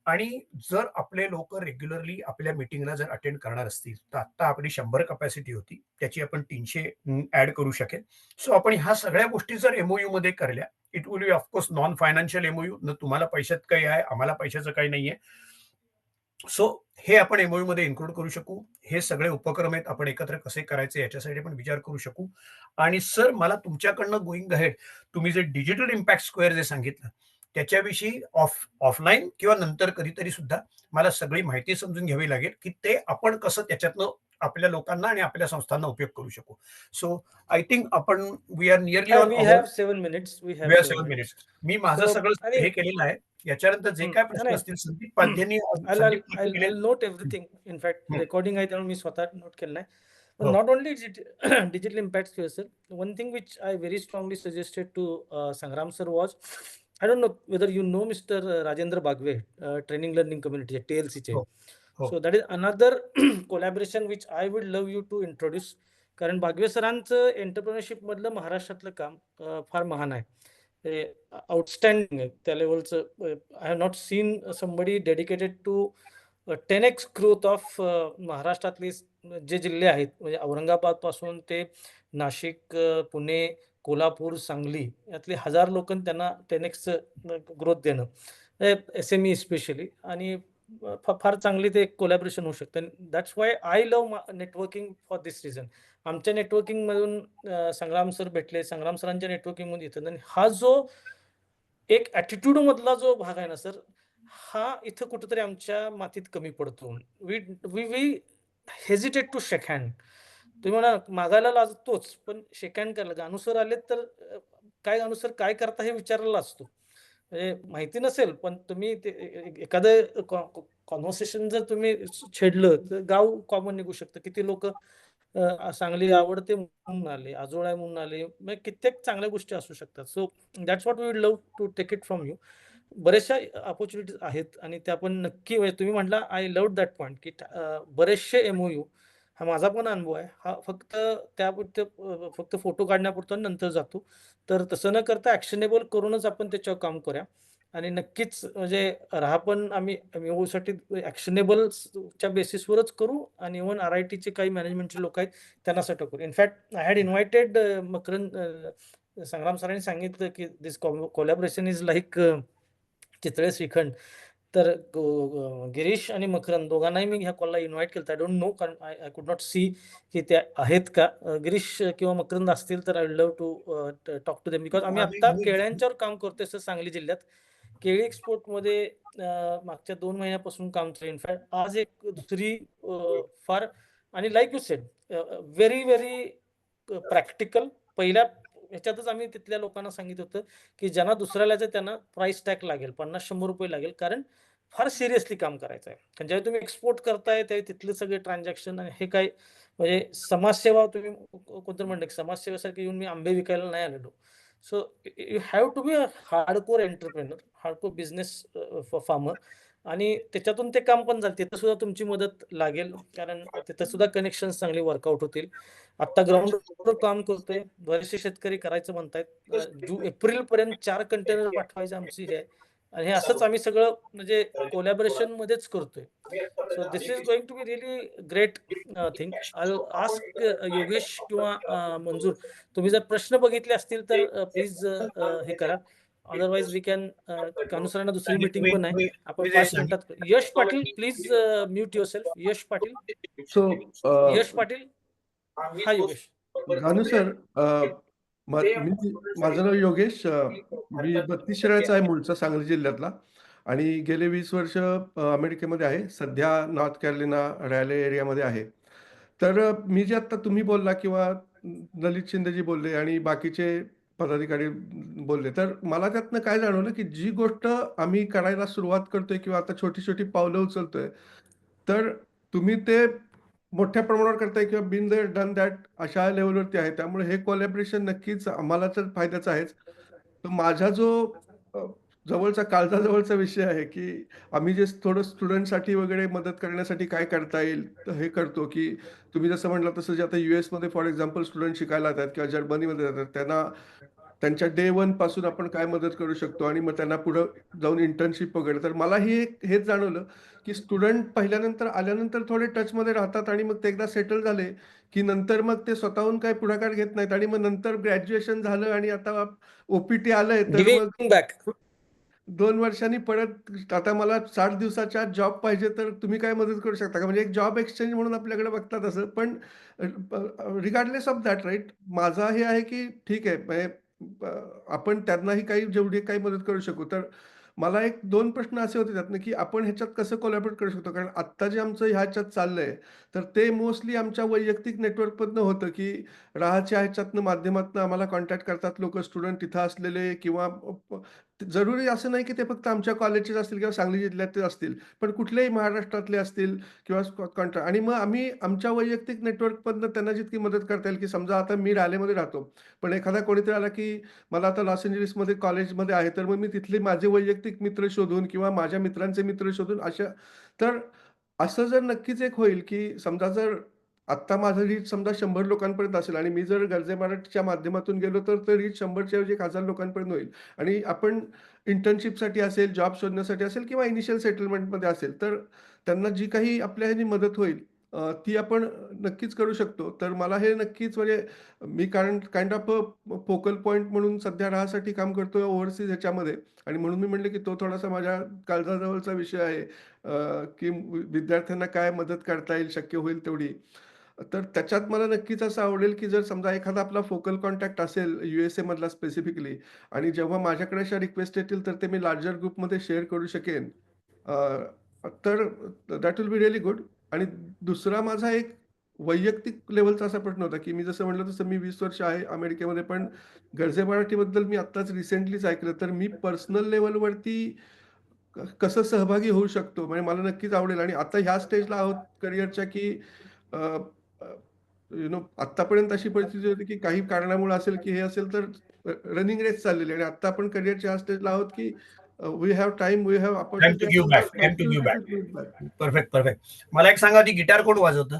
आणि जर आपले लोक रेग्युलरली आपल्या मीटिंगला जर अटेंड करणार असतील, तर आता आपली 100 कपॅसिटी होती, त्याची आपण 300 ऍड करू शकेल. सो आपण ह्या सगळ्या गोष्टी जर एमओयू मध्ये करल्या, it will be of course non financial MOU. न तुम्हाला पैशात काही आहे, आम्हाला पैशाचं काही नाहीये. सो हे आपण एमओयू मध्ये इन्क्लूड करू शकू. हे सगळे उपक्रम आहेत, आपण एकत्र कसे करायचे याच्यासाठी पण विचार करू शकू. आणि सर मला तुमच्याकडनं गोईंग अहेड तुम्ही जे डिजिटल इम्पॅक्ट स्क्वेअर जे सांगितलं त्याच्याविषयी ऑफलाईन किंवा नंतर कधीतरी सुद्धा मला सगळी माहिती समजून घ्यावी लागेल, की ते आपण कसं त्याच्यातनं आपल्या लोकांना आणि आपल्या संस्थांना उपयोग करू शकू. सो आय थिंक आपण we are nearly on We have 7 minutes. We have 7 7 minutes. Minutes. मी माझं So, सगळं आणि हे केलेलं आहे. याच्यानंतर जे काय प्रश्न नाही, असतील Sandeep पाध्यांनी I'll note everything. In fact, हं. recording आहे त्यामुळे मी स्वतः नोट केलं नाही. हो. Not only digital impacts sir. One thing which I very strongly suggested to Sangram sir was, I don't know whether you know Mr. Rajendra Bagwe, training learning community, TLC चे. हो. हो. So that is another collaboration which I would love you to introduce. कारण बागवे सरांचं entrepreneurship मधलं महाराष्ट्रातलं काम फार महान आहे. आउटस्टँडिंग आहे त्या लेवलचं. I have not seen somebody dedicated to 10x growth of महाराष्ट्रातले जे जिल्हे आहेत, म्हणजे औरंगाबाद पासून ते नाशिक, पुणे, कोल्हापूर, सांगली यातले 1000 लोक त्यांना 10x ग्रोथ देणं, SME स्पेशली, आणि फार चांगली ते कोलॅबरेशन होऊ शकतं. That's why I love networking for this reason. आमच्या नेटवर्किंग मधून संग्राम सर भेटले, संग्राम सरांच्या नेटवर्किंग मध्ये येतात. आणि हा जो एक ॲटिट्यूड मधला जो भाग आहे ना सर, हा इथं कुठेतरी आमच्या मातीत कमी पडतो. We hesitate to shake hand. तुम्ही म्हणा मागायला लाजतोच, पण शेक हँड करायला गानू सर आले तर काय गानू सर काय करता हे विचारायला लाजतो. म्हणजे माहिती नसेल, पण तुम्ही ते एखादं कॉन्व्हर्सेशन जर तुम्ही छेडलं तर गाव कॉमन निघू शकतं. किती लोक सांगली आवडते म्हणून आले, आजोळा म्हणून आले, म्हणजे कित्येक चांगल्या गोष्टी असू शकतात. So that's what we would love to take it from you. बऱ्याचशा अपॉर्च्युनिटीज आहेत आणि त्या पण नक्की, म्हणजे तुम्ही म्हटला आय लव्ह दॅट पॉईंट, की बरेचसे एमओयू, हा माझा पण अनुभव आहे, हा फक्त फोटो काढण्यापुरता नंतर जातो. तर तसं न करता ॲक्शनेबल करूनच आपण त्याच्यावर काम करूया. आणि नक्कीच म्हणजे पण आम्ही एमओसाठी ॲक्शनेबलच्या बेसिसवरच करू. आणि इव्हन RITचे काही मॅनेजमेंटचे लोक आहेत त्यांना सटक करू. In fact I had invited Makarand, Sangram सरांनी सांगितलं की this collaboration is like Chitale shrikhand. तर गिरीश आणि मकरंद दोघांनाही मी ह्या कॉलला इन्व्हाइट केलं. आय डोंट नो, कारण आय कुड नॉट सी की ते आहेत का. गिरीश किंवा मकरंद असतील तर I would love to talk to them, because आम्ही आता केळ्यांच्यावर काम करतोय सर सांगली जिल्ह्यात. केळी एक्सपोर्टमध्ये मागच्या 2 महिन्यापासून काम चालू. इनफॅक्ट आज एक दुसरी फार, आणि like you sed, very very practical. पहिल्या ह्याच्यातच आम्ही तिथल्या लोकांना सांगितलं होतं की ज्यांना दुसऱ्याला त्यांना प्राइस टॅग लागेल, 50-100 रुपये लागेल, कारण फार सिरियसली काम करायचं आहे. कारण ज्यावेळी तुम्ही एक्सपोर्ट करताय त्यावेळी तिथले सगळे ट्रान्झॅक्शन आणि हे काय म्हणजे समाजसेवा तुम्ही कोणतं म्हणलं की समाजसेवेसारखी येऊन मी आंबे विकायला नाही आलेलो. So you have to be a hardcore entrepreneur, hardcore business farmer आणि त्याच्यातून ते काम पण झालं. तिथं सुद्धा तुमची मदत लागेल कारण तिथं सुद्धा कनेक्शन्स चांगले वर्कआउट होतील. आता ग्राउंडवर काम करतोय. बरेचसे शेतकरी करायचं म्हणतायत. एप्रिलपर्यंत 4 कंटेनर पाठवायची आमची हे आहे आणि हे असंच आम्ही सगळं म्हणजे कोलॅबोरेशनमध्येच करतोय. So this is going to be really great thing. I will ask Yogesh किंवा मंजूर, तुम्ही जर प्रश्न बघितले असतील तर प्लीज हे करा. अदरवाईज वी कॅन कानुसरांना दुसरी मीटिंग पण आहे. आपण 5 मिनिटात. Yash Patil please mute yourself. Yash Patil. So, Yash Patil. हा योगेश. गानू सर, माझं नाव योगेश. मी 32 शिराळ्याचा आहे, मूळचा सांगली जिल्ह्यातला आणि गेले 20 वर्ष अमेरिकेमध्ये आहे. सध्या नॉर्थ कॅरोलिना रॅले एरियामध्ये आहे. तर मी जे आता तुम्ही बोलला किंवा ललित शिंदेजी बोलले आणि बाकीचे पदाधिकारी बोलले, तर मला त्यातनं काय जाणवलं की जी गोष्ट आम्ही करायला सुरुवात करतोय किंवा आता छोटी छोटी पावलं उचलतोय, तर तुम्ही ते मोठ्या प्रमाणावर करताय किंवा बिन देअर डन दॅट अशा लेवलवरती आहे. त्यामुळे हे कोलॅबोरेशन नक्कीच आम्हाला तर फायद्याचं आहेच. तर माझा जो अ, जवळचा काळजाजवळचा विषय आहे की आम्ही जे थोडं स्टुडंटसाठी वगैरे मदत करण्यासाठी काय करता येईल, तर हे करतो की तुम्ही जसं म्हटलं तसं जे आता यूएसमध्ये फॉर एक्झाम्पल स्टुडंट शिकायला जातात किंवा जर्मनीमध्ये जातात, त्यांना त्यांच्या डे 1 पासून आपण काय मदत करू शकतो आणि मग त्यांना पुढं जाऊन इंटर्नशिप वगैरे. तर मला हेच जाणवलं की स्टुडंट पहिल्यानंतर आल्यानंतर थोडे टचमध्ये राहतात आणि मग ते एकदा सेटल झाले की नंतर मग ते स्वतःहून काही पुढाकार घेत नाहीत आणि मग नंतर ग्रॅज्युएशन झालं आणि आता ओपीटी आलंय, तर मग गिव्हिंग बॅक. 2 वर्षांनी परत आता मला 60 दिवसाच्या आत जॉब पाहिजे, तर तुम्ही काय मदत करू शकता का? म्हणजे एक जॉब एक्सचेंज म्हणून आपल्याकडे बघतात असं. पण रिगार्डलेस ऑफ दॅट राईट, माझा हे आहे की ठीक आहे, म्हणजे आपण त्यांनाही काही जेवढी काही मदत करू शकू. तर मला 1-2 प्रश्न असे होते त्यातनं की आपण ह्याच्यात कसं कोलॅबोरेट करू शकतो? कारण आत्ता जे आमचं ह्याच्यात चाललंय, तर ते मोस्टली आमच्या वैयक्तिक नेटवर्कमधनं होतं की राहाच्या ह्याच्यातनं माध्यमातनं आम्हाला कॉन्टॅक्ट करतात लोकं, स्टुडंट तिथं असलेले किंवा जरुरी असं नाही की ते फक्त आमच्या कॉलेजचेच असतील किंवा सांगली जिल्ह्यातले असतील, पण कुठलेही महाराष्ट्रातले असतील किंवा कॉन्ट्रॅक्ट. आणि मग आम्ही आमच्या वैयक्तिक नेटवर्कमधनं त्यांना जितकी मदत करता येईल की समजा आता मी रॅलेमध्ये राहतो, पण एखादा कोणीतरी आला की मला आता लॉस एंजेलिसमध्ये कॉलेजमध्ये आहे, तर मग मी तिथले माझे वैयक्तिक मित्र शोधून किंवा माझ्या मित्रांचे मित्र शोधून अशा. तर असं जर नक्कीच एक होईल की समजा जर आत्ता माझं रीच समजा 100 लोकांपर्यंत असेल आणि मी जर गरजे मराठीच्या माध्यमातून गेलो, तर ते रीच 100च्या ऐवजी 1000 लोकांपर्यंत होईल. आणि आपण इंटर्नशिपसाठी असेल, जॉब शोधण्यासाठी असेल किंवा इनिशियल सेटलमेंटमध्ये असेल, तर त्यांना जी काही आपल्या ह्यानी मदत होईल ती आपण नक्कीच करू शकतो. तर मला हे नक्कीच म्हणजे मी काइंड ऑफ फोकल पॉइंट म्हणून सध्या राहासाठी काम करतोय ओव्हरसीज ह्याच्यामध्ये आणि म्हणून मी म्हटलं की तो थोडासा माझ्या काळजाजवळचा विषय आहे की विद्यार्थ्यांना काय मदत करता येईल शक्य होईल तेवढी. तर त्याच्यात मला नक्कीच असं आवडेल की जर समजा एखादा आपला फोकल कॉन्टॅक्ट असेल USA मधला स्पेसिफिकली आणि जेव्हा माझ्याकडे अशा रिक्वेस्ट येतील, तर ते मी लार्जर ग्रुपमध्ये शेअर करू शकेन. तर that will be really good. आणि दुसरा माझा एक वैयक्तिक लेव्हलचा असा प्रश्न होता की मी जसं म्हटलं तसं मी 20 वर्ष आहे अमेरिकेमध्ये, पण गर्जे मराठीबद्दल मी आत्ताच रिसेंटलीच ऐकलं. तर मी पर्सनल लेव्हलवरती कसं सहभागी होऊ शकतो? म्हणजे मला नक्कीच आवडेल आणि आता ह्या स्टेजला आहोत करिअरच्या की यू नो आत्तापर्यंत अशी परिस्थिती होती की काही कारणामुळे असेल की हे असेल, तर रनिंग रेस चाललेली आणि आता आपण करिअरच्या ह्या स्टेजला आहोत की we have time, we have time to give back, time to give back. Opportunity. Perfect, perfect. मला एक सांगा, ती गिटार कोण वाजवतं?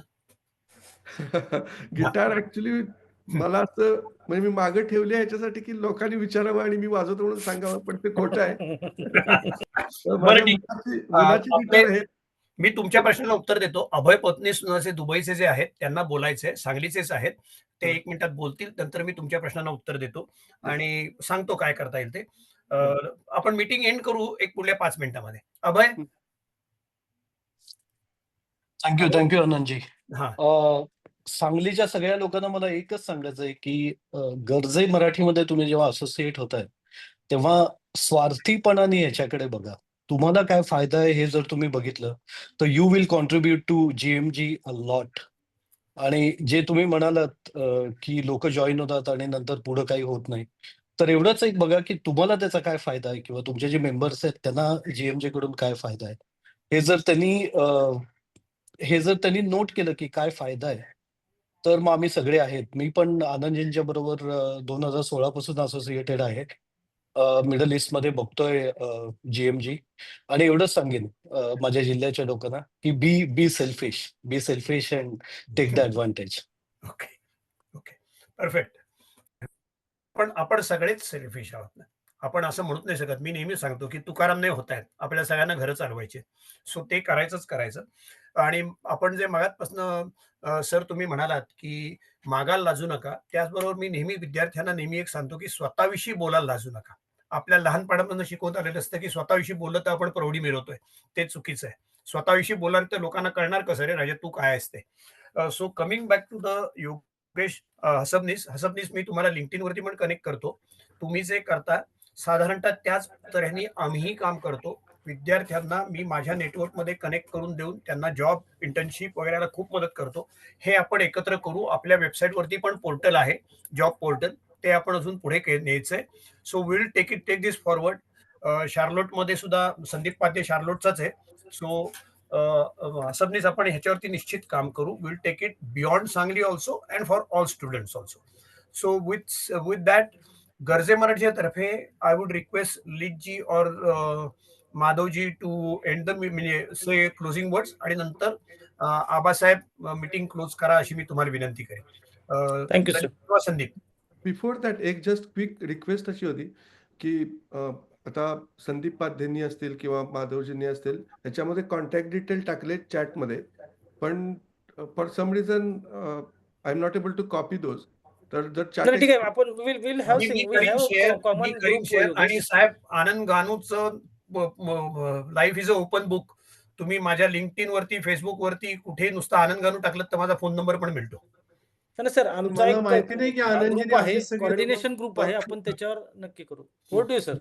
गिटार ऍक्च्युली मला असं म्हणजे मी मागे ठेवली आहे ह्याच्यासाठी की लोकांनी विचारावं आणि मी वाजवतो म्हणून सांगावं, पण ते खोटं आहे. तर बरं, माझ्या ठीक. मुलाची गिटार आपले- आहे. मी तुमच्या प्रश्नाला उत्तर देतो. अभय पत्नी सुनाचे दुबईचे जे आहेत त्यांना बोलायचे, सांगलीचेच आहेत ते. 1 मिनिटात बोलतील, नंतर मी तुमच्या प्रश्नांना उत्तर देतो आणि सांगतो काय करता येईल ते. आपण मीटिंग एंड करू एक पुढल्या 5 मिनिटामध्ये. अभय. थँक्यू आनंदजी. हा. सांगलीच्या सगळ्या लोकांना मला एकच सांगायचं आहे की गर्जे मराठीमध्ये तुम्ही जेव्हा असोसिएट होताय तेव्हा स्वार्थीपणाने याच्याकडे बघा. तुम्हाला काय फायदा आहे हे जर तुम्ही बघितलं तर you will contribute to GMG a lot. आणि जे तुम्ही म्हणालात की लोक जॉईन होतात आणि नंतर पुढे काही होत नाही, तर एवढंच एक बघा की तुम्हाला त्याचा काय फायदा आहे किंवा तुमचे जे मेंबर्स आहेत त्यांना जीएमजे कडून काय फायदा आहे. हे जर त्यांनी नोट केलं की काय फायदा आहे, तर मग आम्ही सगळे आहेत. मी पण आनंदजींच्या बरोबर 2016 पासून असोसिएटेड आहे. मिडल ईस्टमध्ये बघतोय जीएमजी. आणि एवढंच सांगेन माझ्या जिल्ह्याच्या लोकांना की be selfish and take the advantage. Okay, okay. Perfect. पण आपण सगळेच सेल्फिश आहोत ना. आपण असं म्हणत नाही शकत. मी नेहमी सांगतो की तुकाराम नाही होत आहेत. आपल्या सगळ्यांना घरं चालवायची. सो ते करायचं. आणि आपण जे मगाचपासनं सर तुम्ही म्हणालात की मागायला लाजू नका. त्याचबरोबर मी नेहमी विद्यार्थ्यांना एक सांगतो की स्वतःविषयी बोलायला लाजू नका. आपल्या लहानपणापासून शिकवत आलेलं असतं की स्वतःविषयी बोललं तर आपण प्रौढी मिळवतोय. ते चुकीचं आहे. स्वतःविषयी बोलाल तर लोकांना कळणार कसं रे राजा तू काय आहेस ते. So coming back to the Yogesh Hasabnis मी तुम्हाला LinkedIn वरती पण कनेक्ट करतो. तुम्ही जे करता साधारणतः त्याच तऱ्हेने आम्हीही काम करतो. विद्यार्थ्यांना मी माझ्या नेटवर्कमध्ये कनेक्ट करून देऊन त्यांना जॉब, इंटर्नशिप वगैरेला खूप मदत करतो. हे आपण एकत्र करू. आपल्या वेबसाईटवरती पण पोर्टल आहे, जॉब पोर्टल. ते आपण अजून पुढे न्यायचंय. So will take this forward. शार्लोटमध्ये सुद्धा संदीप पाध्ये शार्लोटचाच आहे. सो सबनीस आपण ह्याच्यावरती निश्चित काम करू. Will take it beyond Sangli also and for all students also. So with that Garje मराठीच्या तर्फे आय वुड रिक्वेस्ट लीजी और Madhavji to end the say closing words आणि नंतर आबासाहेब मीटिंग क्लोज करा अशी मी तुम्हाला विनंती करेन. Thank you sir. Sandeep. Before that एक जस्ट क्विक रिक्वेस्ट अशी होती की आता संदीप पाध्येंनी असतील किंवा माधवजींनी असतील याच्यामध्ये कॉन्टॅक्ट डिटेल टाकले चॅटमध्ये, पण for some reason I am not able to copy those. तर जर नाही, ठीक आहे. चॅट आपण will have common group for आणि साहेब आनंद गानूचं life is a open book. तुम्ही माझ्या LinkedIn वरती, फेसबुक वरती कुठे नुसतं आनंद गानू टाकलं तर माझा फोन नंबर पण मिळतो. सर आमचा मला एक माहिती नाही की आनंदजीने ग्रुप आहे, असे सगळे कोऑर्डिनेशन ग्रुप आहे. आपण त्याच्यावर नक्की करू. Over to you sir.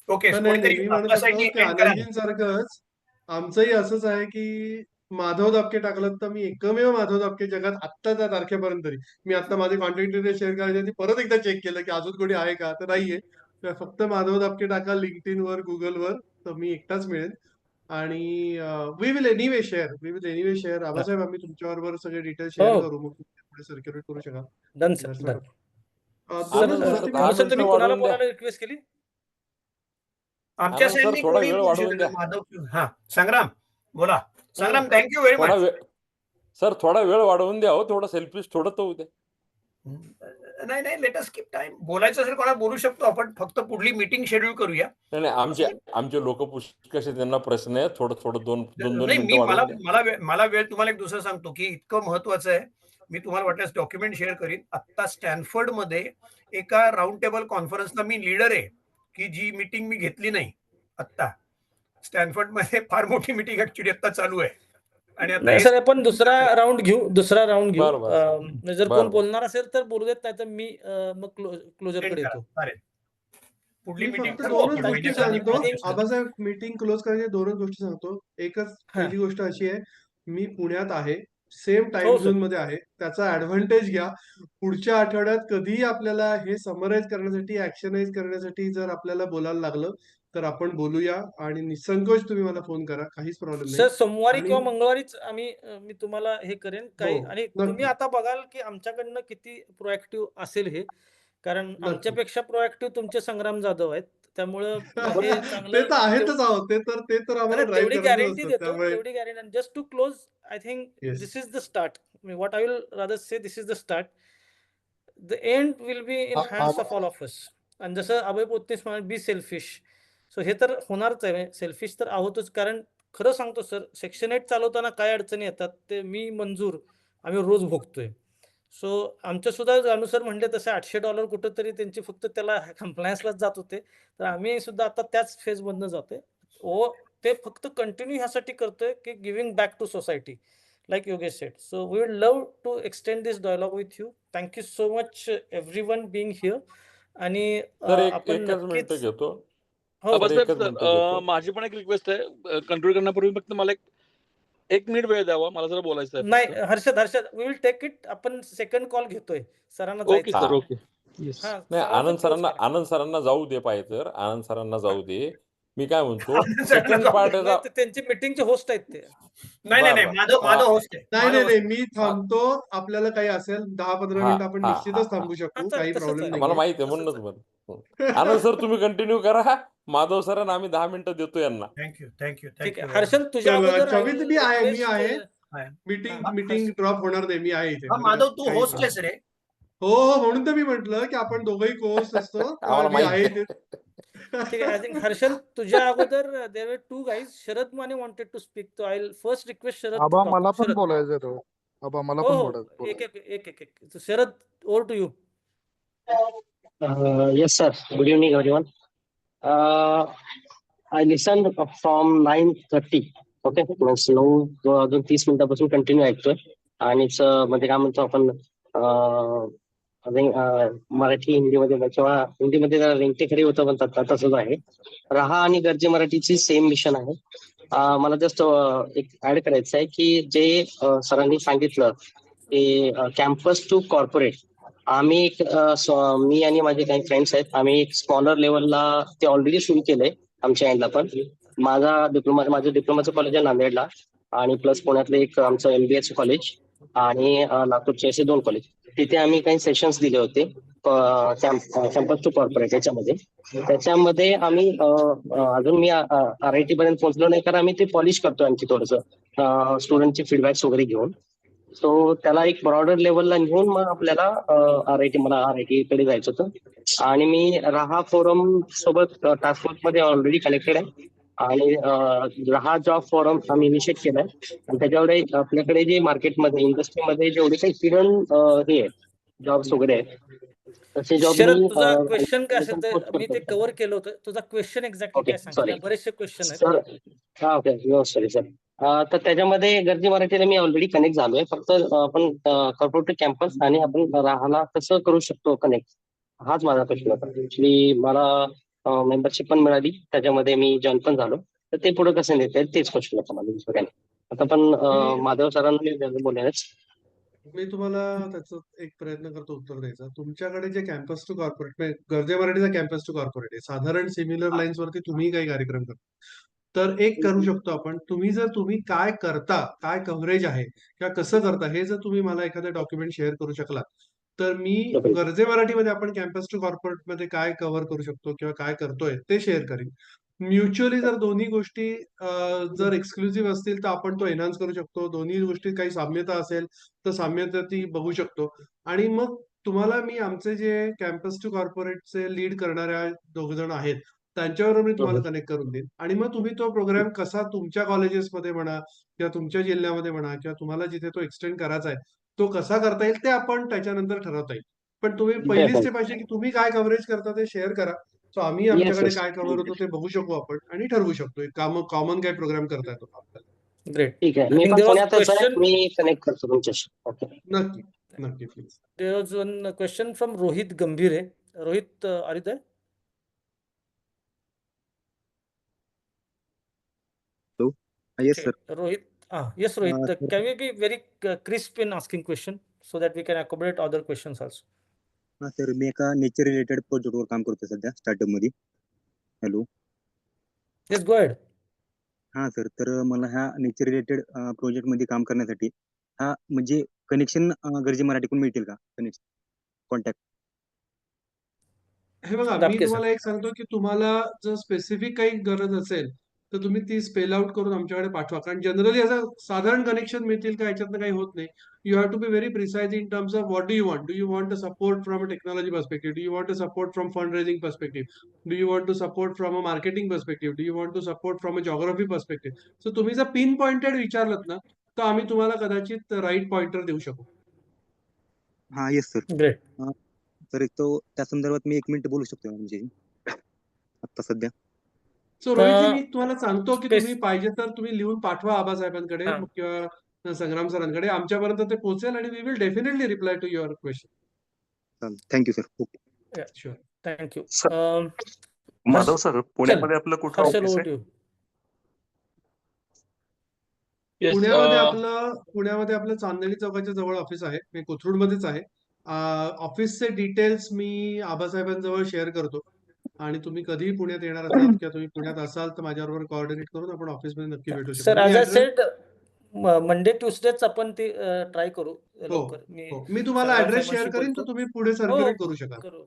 Okay. नाही कोणीतरी मी म्हणत आपल्या होतो साईडने की इव्हेंट करा. आनंदजींसारखंच आमचंही असंच आहे की माधव दापके टाकलं तर मी एकमेव माधव दापके जगात आत्ता त्या तारखेपर्यंत तरी. मी आता माझे कॉन्टॅक्ट डिटेल शेअर करायचे आधी परत एकदा चेक केलं की अजून कोणी आहे का, तर नाहीये. तर फक्त माधव दापके टाका LinkedIn वर, Google वर, तर मी एकटाच मिळेल. आणि we will anyway share. Abasaheb आम्ही तुमच्याबरोबर सगळे डिटेल शेअर हो, करू, मग तुम्ही पुढे सर्क्युलेट करू शकाल. Done sir, That's done. what- sir दोनच गोष्टी मी दहा सर सांगतो. तुम्ही मिनिटं कोणाला वाढवून द्या. बोलायला रिक्वेस्ट केली? आमच्या आनंद सर साईडने थोडा कोणी वेळ बोलू वाढवून शकत द्या. माधव. हा संग्राम बोला. संग्राम थँक्यू व्हेरी थोडा मच. वेळ सर थोडा वेळ वाढवून द्या हो. थोडं सेल्फिश थोडं तर होऊ द्या. नाही लेट अस कीप टाइम. बोलायचं असेल कोणाला बोलू शकतो आपण. फक्त पुढली मीटिंग शेड्यूल करूया. नाही आमचे लोक पुष्कळ त्यांना प्रश्न आहे. थोडं दोन नाही मिनिटं वाढवून द्या. मला वेळ तुम्हाला एक दुसरं सांगतो की इतकं महत्वाचं आहे. मी तुम्हाला वाटल्यास डॉक्युमेंट शेअर करीन. आता स्टॅनफर्ड मध्ये एका राऊंड टेबल कॉन्फरन्सला मी लीडर आहे की जी मीटिंग मी घेतली नाही. आता स्टॅनफर्ड मध्ये फार मोठी मीटिंग ऍक्च्युली आता चालू आहे. आणि आता नाही सर, आपण दुसरा राऊंड घेऊ. जर कोण बरं. बोलणार असेल तर बोलू देत, नाही तर मी मग क्लोजर कडे येतो. चालेल. पुढली मी मीटिंग फक्त ठरवू दोनच आपण. Thank गोष्टी you, sir. सांगतो. I think- Abasaheb meeting close करायचे दोनच गोष्टी सांगतो. एकच पहिली गोष्ट अशी आहे, मी पुण्यात आहे, सेम टाइम हो, sir. झोन मध्ये आहे. त्याचा ऍडव्हान्टेज घ्या. पुढच्या आठवड्यात कधीही आपल्याला हे समराईज करण्यासाठी, ऍक्शनाइज करण्यासाठी जर आपल्याला बोलायला लागलं तर आपण बोलूया आणि निसंकोच तुम्ही मला फोन करा. काहीच प्रॉब्लेम सर नाही. सोमवारी आणि किंवा मंगळवारीच मी तुम्हाला हे करेन काही. हो, आणि नक्की. तुम्ही आता बघाल की आमच्याकडनं किती प्रोएक्टिव्ह असेल हे. कारण नक्की. आमच्यापेक्षा प्रोएक्टिव्ह तुमचे संग्राम जाधव आहेत. त्यामुळं हे ते चांगलं. तर आहेतच आहोत. ते तर आम्हाला तेवढी ड्राईव्ह करायचं गॅरंटी असतं. देतो, त्यामुळे तेवढी guarantee. Just to close, I think yes. This is the start. What I will rather say, this is the start. The end will be in hands of all of us. आणि जसं अभय पोतनीस म्हणाले, be selfish. So हे तर होणारच आहे. Selfish तर आहोतच. कारण खरं सांगतो सर, सेक्शन 8 चालवताना काय अडचणी येतात ते मी मंजूर आम्ही रोज भोगतोय. सो आमच्या सुद्धा जानू सर म्हणले तसे $800 कुठंतरी त्यांची फक्त त्याला कम्प्लायन्सलाच जात होते. तर आम्ही सुद्धा आता त्याच फेजमधनं जातोय. ते फक्त कंटिन्यू ह्यासाठी करतोय की giving back to society, like Yogesh said. So we would love to extend this dialogue with you. Thank you so much everyone being here. आणि सर आपण एकच मिनिट नक्कीच घेतो. हो सर एकच मिनिट घेतो. माझी पण एक रिक्वेस्ट आहे. कंट्रोल करण्यापूर्वी फक्त मला एक मिनिट वेळ द्यावा. मला जरा बोलायचं आहे. नाही Harshad we will take it. आपण सेकंड कॉल घेतोय. सरांना ओके जायचं. Sir, okay. येस. हा नाही, सरांचं आनंद close सरांना करा. आनंद सरांना जाऊ दे पाहिजे तर आनंद सरांना जाऊ दे. मी काय म्हणतो आनंद सरांना सेकंड जाऊ पार्ट दे. याचा नाही, ते त्यांचे मीटिंगचे होस्ट आहेत ते. नाही नाही बर नाही बर माझं माझं होस्ट आहे. नाही माझं नाही host नाही, मी थांबतो. आपल्याला काही असेल 10-15 हा मिनिटं आपण हा हा निश्चितच हा थांबू शकू, चालेल, काही तसं प्रॉब्लेम चालेल. मला नाहीये. माहिती आहे तसं म्हणूनच चालेल. म्हणून. आनंद सर तुम्ही कंटिन्यू करा. माधव सरांना आम्ही 10 मिनिटं देतो यांना. थँक्यू थँक्यू ठीक आहे. थँक्यू हर्षल तुझ्या अगोदर I चवित will मी आहे request, मीटिंग हा, मीटिंग ड्रॉप होणार नाही, मी आहे इथे. हा म्हणजे माधव तू काही होस्ट प्रॉब्लेम आहेस रे. हो हो, म्हणून तर मी म्हटलं की आपण दोघंही कोस्ट असतो. आम्हाला मी आहे माहिती इथे. ठीक आहे. आय थिंक हर्षल तुझ्या अगोदर देर वर 2 guys. Sharad Mane wanted to speak. So I'll first request Sharad to Aba talk. मला पण शरद. बोलायचं आहे. आबा मला हो पण हो बोलायचं. एक. So Sharad, over to you. Yes, sir. Good evening, everyone. I listened from 9:30. Okay, means 9 अजून 30 मिनिटापासून कंटिन्यू ऐकतोय. आणि म्हणजे काय म्हणतो आपण मराठी हिंदीमध्ये किंवा हिंदीमध्ये व्यंगटे खरी होतं म्हणतात ना, तसंच आहे. राहा आणि गरजे मराठीची सेम मिशन आहे. मला जस्ट एक ऍड करायचं आहे की जे सरांनी सांगितलं की कॅम्पस टू कॉर्पोरेट, आम्ही मी आणि माझे काही फ्रेंड्स आहेत, आम्ही एक स्मॉलर लेवलला ते ऑलरेडी सुरू केलंय आमच्या एंडला. पण माझं डिप्लोमाचं कॉलेज आहे नांदेडला, आणि प्लस पुण्यातलं एक आमचं MBAचं कॉलेज, आणि नागपूरचे असे 2 कॉलेज. तिथे आम्ही काही सेशन्स दिले होते कॅम्पस टू कॉर्पोरेट याच्यामध्ये. त्याच्यामध्ये आम्ही अजून मी RIT पर्यंत पोहोचलो नाही, कारण आम्ही ते पॉलिश करतोय आणखी थोडंसं स्टुडंटचे फीडबॅक्स वगैरे घेऊन. सो त्याला एक ब्रॉडर लेवलला घेऊन मग आपल्याला RIT कडे जायचं होतं. आणि मी राहा फोरम सोबत टास्क फोर्स मध्ये ऑलरेडी कनेक्टेड आहे, आणि राहा जॉब फोरम आम्ही इनिशिएट केलाय. आणि त्याच्यावर आपल्याकडे जे मार्केटमध्ये इंडस्ट्रीमध्ये जेवढे काही किरण हे आहे जॉब्स वगैरे आहेत, तसे जॉब शरद, मी तुझा क्वेश्चन काय असेल तर मी ते कव्हर केलं होतं. तुझा क्वेश्चन एक्झॅक्टली ओके, काय सांग. सॉरी बरेचसे क्वेश्चन आहेत. सर. हा ओके, नो सॉरी सर. तर त्याच्यामध्ये गरजे मराठीला मी ऑलरेडी कनेक्ट झालोय. फक्त आपण कॉर्पोरेट कॅम्पस आणि आपण राहायला कसं करू शकतो कनेक्ट, हाच माझा प्रश्न होता. ऍक्च्युली मला मेंबरशिप पण मिळाली, त्याच्यामध्ये मी जॉईन पण झालो. तर ते पुढे कसं नेता येईल तेच क्वेश्चन होता मला दुसरं काही नाही. आता पण माधव सरांना मी बोलणारच. मी तुम्हाला त्याचं एक प्रयत्न करतो उत्तर द्यायचा. तुमच्याकडे जे कॅम्पस टू कॉर्पोरेट, गरजे मराठीचा कॅम्पस टू कॉर्पोरेट आहे, साधारण सिमिलर लाईन्स वरती तुम्ही काही कार्यक्रम करता. तर एक करू शकतो आपण, तुम्ही काय करता, काय कव्हरेज आहे किंवा कसं करता, हे जर तुम्ही मला एखादं डॉक्युमेंट शेअर करू शकलात, तर मी गरजे मराठीमध्ये आपण कॅम्पस टू कॉर्पोरेट मध्ये काय कव्हर करू शकतो किंवा काय करतोय ते शेअर करीन. म्युच्युअली जर दोन्ही गोष्टी जर एक्सक्लुझिव्ह असतील तर आपण तो एनहान्स करू शकतो. दोन्ही गोष्टी काही साम्यता असेल तर साम्यता ती बघू शकतो. आणि मग तुम्हाला मी आमचे जे कॅम्पस टू कॉर्पोरेटचे लीड करणाऱ्या 2 जण आहेत त्यांच्याबरोबर मी तुम्हाला कनेक्ट करून देईन. आणि मग तुम्ही तो प्रोग्राम कसा तुमच्या कॉलेजेसमध्ये म्हणा किंवा तुमच्या जिल्ह्यामध्ये म्हणा किंवा तुम्हाला जिथे तो एक्सटेंड करायचा आहे तो कसा करता येईल ते आपण त्याच्यानंतर ठरवता येईल. पण तुम्ही पहिली स्टेप अशी की तुम्ही काय कव्हरेज करता ते शेअर करा. सो आम्ही येस आमच्याकडे येस काय कव्हर होतो ते बघू शकू आपण आणि ठरवू शकतो. एक कॉमन काय प्रोग्राम करता येतो आपल्याला. ग्रेट. ठीक आहे. I मी think पण there was पुण्यातच आहे, question. मी कनेक्ट करतो तुमच्याशी. ओके, नक्की नक्की please. There was one question from Rohit Gambhire. Rohit, are you there? Yes Okay, sir. Rohit. Yes, Rohit. sir. Can we be very crisp in asking question so that we can accommodate other questions also? हा sir, मी एका nature related प्रोजेक्टवर काम करतो सध्या startup मध्ये. Hello. Yes, go ahead. हा sir, तर मला ह्या नेचर रिलेटेड प्रोजेक्ट मध्ये काम करण्यासाठी म्हणजे कनेक्शन गरजे मराठीकडून मिळतील का? Connection contact. हे बघा, मी दापके तुम्हाला सर. एक सांगतो की तुम्हाला जर स्पेसिफिक काही गरज असेल तर तुम्ही ती स्पेल आउट करून आमच्याकडे पाठवा. कारण जनरली असं साधारण कनेक्शन मिळतील का याच्यातनं काही होत नाही. You have to be very precise in terms of what do you want. Do you want a support from a technology perspective? Do you want a support from fund raising perspective? Do you want to support from a marketing perspective? Do you want to support from a geography perspective? So तुम्ही जर pin pointed विचारलं ना तर आम्ही तुम्हाला कदाचित right pointer देऊ शकू. हा येस सर. Great. तर तो त्या संदर्भात मी 1 मिनिट बोलू शकतो म्हणजे आता सध्या. सो रोहितजी, मी तुम्हाला सांगतो की space- तुम्ही पाहिजे तर तुम्ही लिहून पाठवा आबासाहेबांकडे हा. किंवा संग्राम सरांकडे. आमच्यापर्यंत ते पोहोचेल आणि we will definitely reply to your question. चालेल. Thank you sir. Okay. Sure. Thank you. Sir, Madhav sir, पुण्यामध्ये आपलं कुठं Harshal, ऑफिस over आहे? to you. Yes, पुण्यामध्ये आपलं चांदणी चौकाच्या जवळ ऑफिस आहे. मी कोथरूडमध्येच आहे. ऑफिसचे डिटेल्स मी आबासाहेबांजवळ शेअर करतो आणि तुम्ही कधीही पुण्यात येणार असाल किंवा तुम्ही पुण्यात असाल तर माझ्याबरोबर कोऑर्डिनेट करून आपण ऑफिसमध्ये नक्की भेटू शकतो. सर मी as I address said Monday ट्युसडेच आपण ते ट्राय करू हो लवकर. मी हो मी तुम्हाला संग्राम ऍड्रेस शेअर साहेबांशी करेन तर बोलतो. तुम्ही पुढे हो सर्क्युलेट करू शकाल. करू.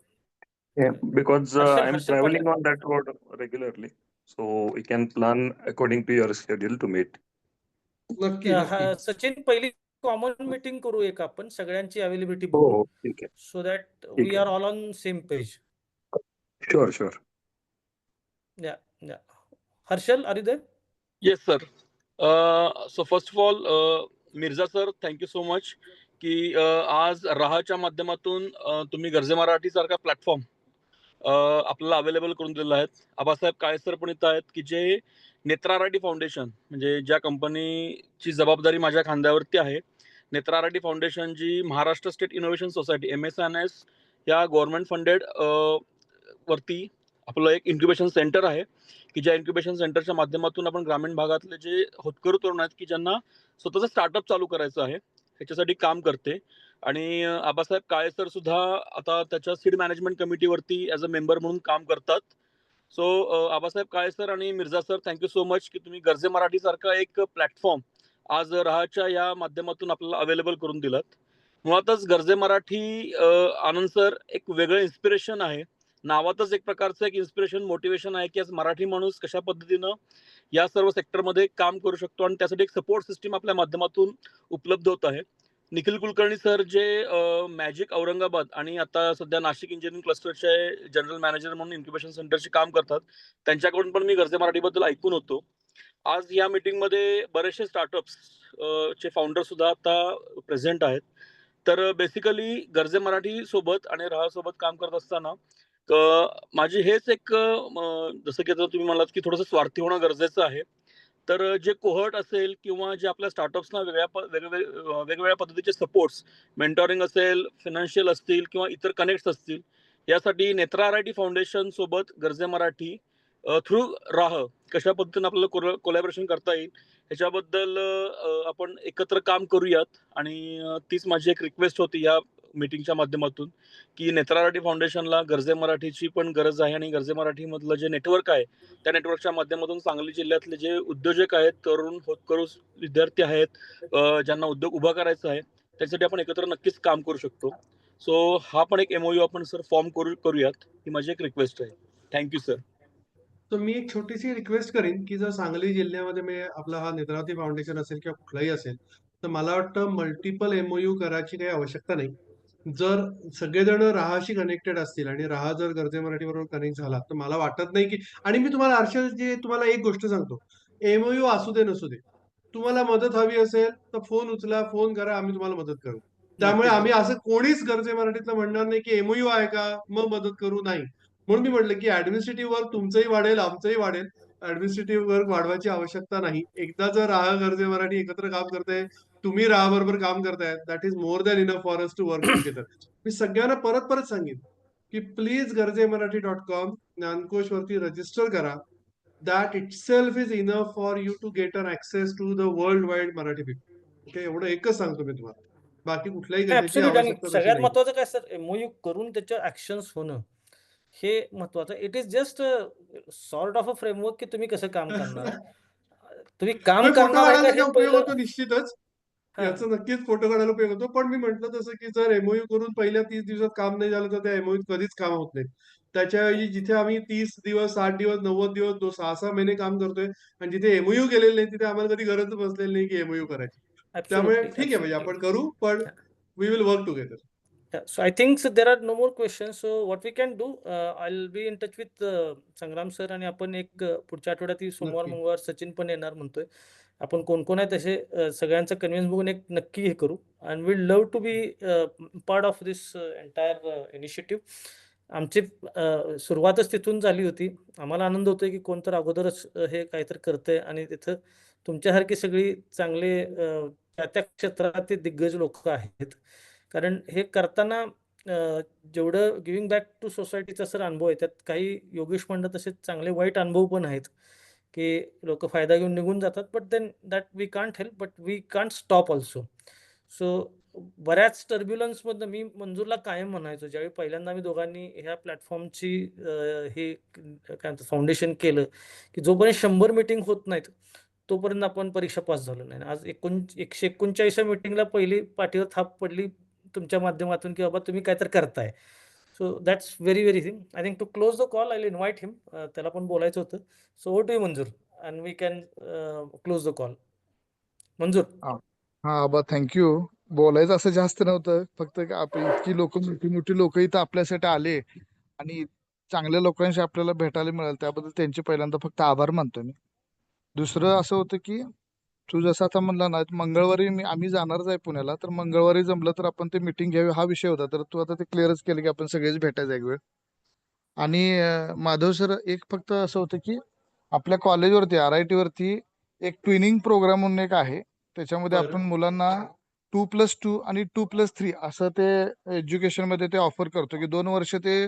Yeah, because Harshal I'm Harshal traveling Patil. on that road regularly, so we can plan according to your schedule to meet. नक्की नक्की. सचिन पहिली कॉमन मीटिंग करू एक आपण सगळ्यांची अवेलेबिलिटी हो बघू हो ठीक आहे. सो दॅट ठीक वी आहे. Are all on same page. Sure. या Harshal are you there? Yes sir. So first of all Mirza sir thank you so much की आज राहाच्या माध्यमातून तुम्ही गरजे मराठी सारखा प्लॅटफॉर्म आपल्याला अवेलेबल करून दिलेला आहे. आबासाहेब काळे सर पण इथं आहेत की जे नेत्रा राठी फाउंडेशन म्हणजे ज्या कंपनीची जबाबदारी माझ्या खांद्यावरती आहे. नेत्रा राठी फाउंडेशन जी Maharashtra state innovation society MSNS या गव्हर्नमेंट फंडेड वरती आपलं एक इन्क्युबेशन सेंटर आहे की ज्या इन्क्युबेशन सेंटरच्या माध्यमातून आपण ग्रामीण भागातले जे होतकरू तरुण आहेत की ज्यांना स्वतःचं स्टार्टअप चालू करायचं आहे ह्याच्यासाठी काम करते. आणि आबासाहेब काळे सर सुद्धा आता त्याच्या सीड मॅनेजमेंट कमिटीवरती ॲज अ मेंबर म्हणून काम करतात. सो आबासाहेब काळे सर आणि Mirza sir thank you so much की तुम्ही गरजे मराठी सारखा एक प्लॅटफॉर्म आज राहाच्या या माध्यमातून आपल्याला अवेलेबल करून दिलात. मुळातच गरजे मराठी आनंद सर एक वेगळं इन्स्पिरेशन आहे. नावातच एक प्रकारचं एक इन्स्पिरेशन मोटिवेशन आहे की आज मराठी माणूस कशा पद्धतीनं या सर्व सेक्टरमध्ये काम करू शकतो आणि त्यासाठी एक सपोर्ट सिस्टीम आपल्या माध्यमातून उपलब्ध होत आहे. निखिल कुलकर्णी सर जे मॅजिक औरंगाबाद आणि आता सध्या नाशिक इंजिनिअरिंग क्लस्टरचे जनरल मॅनेजर म्हणून इन्क्युबेशन सेंटरचे काम करतात त्यांच्याकडून पण मी गरजे मराठीबद्दल ऐकून होतो. आज या मीटिंगमध्ये बरेचसे स्टार्टअप्स चे फाउंडर सुद्धा आता प्रेझेंट आहेत. तर बेसिकली गरजे मराठी सोबत आणि राहा सोबत काम करत असताना माझी हेच एक जसं की आता तुम्ही म्हणालात की थोडंसं स्वार्थी होणं गरजेचं आहे. तर जे कोहर्ट असेल किंवा जे आपल्या स्टार्टअप्सना वेगवेगळ्या पद्धतीचे सपोर्ट्स मेंटॉरिंग असेल फिनान्शियल असतील किंवा इतर कनेक्ट्स असतील यासाठी नेत्रा राठी फाउंडेशन सोबत गरजे मराठी थ्रू राह कशा पद्धतीने आपल्याला कोलॅबरेशन करता येईल ह्याच्याबद्दल आपण एकत्र काम करूयात. आणि तीच माझी एक रिक्वेस्ट होती या मीटिंगच्या माध्यमातून की नेत्रा राठी फाउंडेशनला गरजे मराठीची पण गरज आहे आणि गरजे मराठीमधलं जे नेटवर्क आहे त्या नेटवर्कच्या माध्यमातून सांगली जिल्ह्यातले जे उद्योजक आहेत तरुण होतकरू विद्यार्थी आहेत ज्यांना उद्योग उभा करायचा आहे त्यासाठी आपण एकत्र नक्कीच काम करू शकतो. सो हा पण एक MOU आपण सर फॉर्म करूयात ही माझी एक रिक्वेस्ट आहे. Thank you sir. तर मी एक छोटीशी रिक्वेस्ट करीन की जर सांगली जिल्ह्यामध्ये मी आपला हा नेत्रावती फाउंडेशन असेल किंवा कुठलाही असेल तर मला वाटतं मल्टिपल MOU करायची काही आवश्यकता नाही. जर सगळेजण राहाशी कनेक्टेड असतील आणि राहा जर गरजे मराठी बरोबर कनेक्ट झाला तर मला वाटत नाही की आणि मी तुम्हाला तुम्हाला एक गोष्ट सांगतो MOU असू दे नसू दे तुम्हाला मदत हवी असेल तर फोन उचला फोन करा आम्ही तुम्हाला मदत करू. त्यामुळे आम्ही असं कोणीच गरजे मराठीतलं म्हणणार नाही की MOU आहे का मग मदत करू नाही. म्हणून मी म्हटलं की ऍडमिनिस्ट्रेटिव्ह वर्क तुमचंही वाढेल आमचंही वाढेल. ऍडमिनिस्ट्रेटिव्ह वर्क वाढवायची आवश्यकता नाही. एकदा जर राहा गरजे मराठी एकत्र काम करते तुम्ही राहा बरोबर काम करताय that is more than enough for us to work together. मी सगळ्यांना परत सांगेन की प्लीज garjeMarathi.com ज्ञानकोश वरती रजिस्टर करा. That itself is enough for you to get an access to the world wide Marathi people. Okay एवढं एकच सांगतो मी तुम्हाला. बाकी कुठल्याही कशाची ऍब्सोल्युटली. आणि आवश्यकता तशी सगळ्यात नाही. महत्वाचं काय सर MOU करून त्याच्या ऍक्शन्स होणं हे महत्वाचं. It is just sort of a framework की तुम्ही कसं काम करणार आहे. तुम्ही काम फोटो करणार आहे काढायला का त्याचा हे उपयोग पहिलं. होतो निश्चितच. हा. याचा नक्कीच फोटो काढायला उपयोग होतो. पण मी म्हटलं तसं की जर MOU करून पहिल्या 30 दिवसात काम नाही झालं तर त्या MOU कधीच काम होत नाही. त्याच्याऐवजी जिथे आम्ही 30 दिवस 60 दिवस 90 दिवस 6-6 महिने काम करतोय आणि जिथे MOU केलेले नाही तिथे आम्हाला कधी गरज बसलेली नाही की MOU करायची. त्यामुळे Absolutely, ठीक आहे म्हणजे आपण absolutely. करू पण we will work together. Yeah, so I think so there are no more questions. So what we can do, I'll be in touch with Sangram sir आणि आपण एक पुढच्या आठवड्यात सोमवार नक्की. मंगळवार सचिन पण येणार म्हणतोय. आपण कोण आहेत असे सगळ्यांचा कन्व्हिन्स बघून एक नक्की हे करू. And we love to be part of this entire initiative. आमची सुरुवातच तिथून झाली होती. आम्हाला आनंद होतोय की कोणतर अगोदरच हे काहीतरी करतंय आणि तिथं तुमच्यासारखी सगळी चांगले त्या क्षेत्रातील दिग्गज लोक आहेत. कारण हे करताना जेवढं गिव्हिंग बॅक टू सोसायटीचा सर अनुभव आहे त्यात काही योगेश म्हणलं तसे चांगले वाईट अनुभव पण आहेत की लोक फायदा घेऊन निघून जातात. But then that we can't help but we can't stop also. So बऱ्याच टर्ब्युलन्समधनं मी मंजूरला कायम म्हणायचो, ज्यावेळी पहिल्यांदा आम्ही दोघांनी ह्या प्लॅटफॉर्मची हे काय म्हणतात फाउंडेशन केलं, की जोपर्यंत 100 मीटिंग होत नाहीत, तोपर्यंत आपण परीक्षा पास झालो नाही. आज 139व्या मीटिंगला पहिली पाठीवर थाप पडली तुमच्या माध्यमातून, की बाबा तुम्ही काहीतरी करताय. So that's very thing. I think to close the call I will invite him. त्याला पण बोलायचं होतं. So over to you Manjur and we can close the call. Manjur. हा आबा थँक्यू. बोलायचं असं जास्त नव्हतं, फक्त इतकी लोक मोठी मोठी लोक इथं आपल्यासाठी आले आणि चांगल्या लोकांशी आपल्याला भेटायला मिळालं, त्याबद्दल त्यांचे पहिल्यांदा फक्त आभार मानतो मी. दुसरं असं होतं की तू जसं आता म्हणला ना, मंगळवारी आम्ही जाणारच आहे पुण्याला, तर मंगळवारी जमलं तर आपण ते मीटिंग घ्यावी हा विषय होता. तर तू आता ते क्लिअरच केलं की आपण सगळेच भेटायचं एक वेळ. आणि माधव सर, एक फक्त असं होतं की आपल्या कॉलेजवरती RIT वरती एक ट्विनिंग प्रोग्राम म्हणून एक आहे, त्याच्यामध्ये बरं. आपण मुलांना 2+2 आणि 2+3 असं ते एज्युकेशन मध्ये ते ऑफर करतो, की 2 वर्ष ते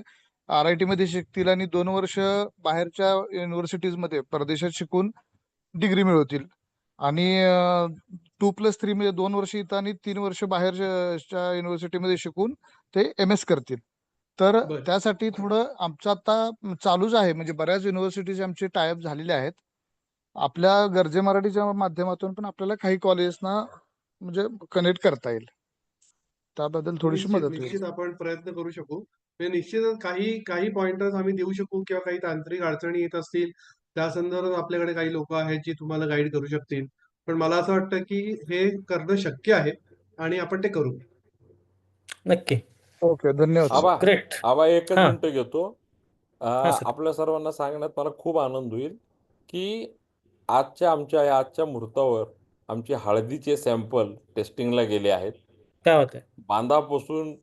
RIT मध्ये शिकतील आणि 2 वर्ष बाहेरच्या युनिव्हर्सिटीज मध्ये परदेशात शिकून डिग्री मिळवतील. आणि 2+3 म्हणजे 2 वर्ष इथं आणि 3 वर्ष बाहेरच्या युनिव्हर्सिटीमध्ये शिकून ते MS करतील. तर बरं. त्यासाठी थोडं आमचं आता चालूच आहे, म्हणजे बऱ्याच युनिव्हर्सिटीज आमचे टायअप झालेले आहेत. आपल्या गरजे मराठीच्या माध्यमातून पण आपल्याला काही कॉलेजना म्हणजे कनेक्ट करता येईल, त्याबद्दल थोडीशी निश्चित, मदत होईल. निश्चित आपण प्रयत्न करू शकू. म्हणजे निश्चितच काही पॉइंटर्स आम्ही देऊ शकू किंवा काही तांत्रिक अडचणी येत असतील, त्या संदर्भात आपल्याकडे काही लोकं आहेत जी तुम्हाला गाईड करू शकतील. पण मला असं वाटतं की हे करणं शक्य आहे आणि आपण ते करू. नक्की. ओके, धन्यवाद सर. आबा ग्रेट. आबा एकच हां. मिनिटं घेतो. हां सर. आपल्या सर्वांना सांगण्यात मला खूप आनंद होईल की आजच्या मुहूर्तावर आमचे हळदीचे सॅम्पल टेस्टिंगला गेले आहेत. काय होतंय? बांधापासून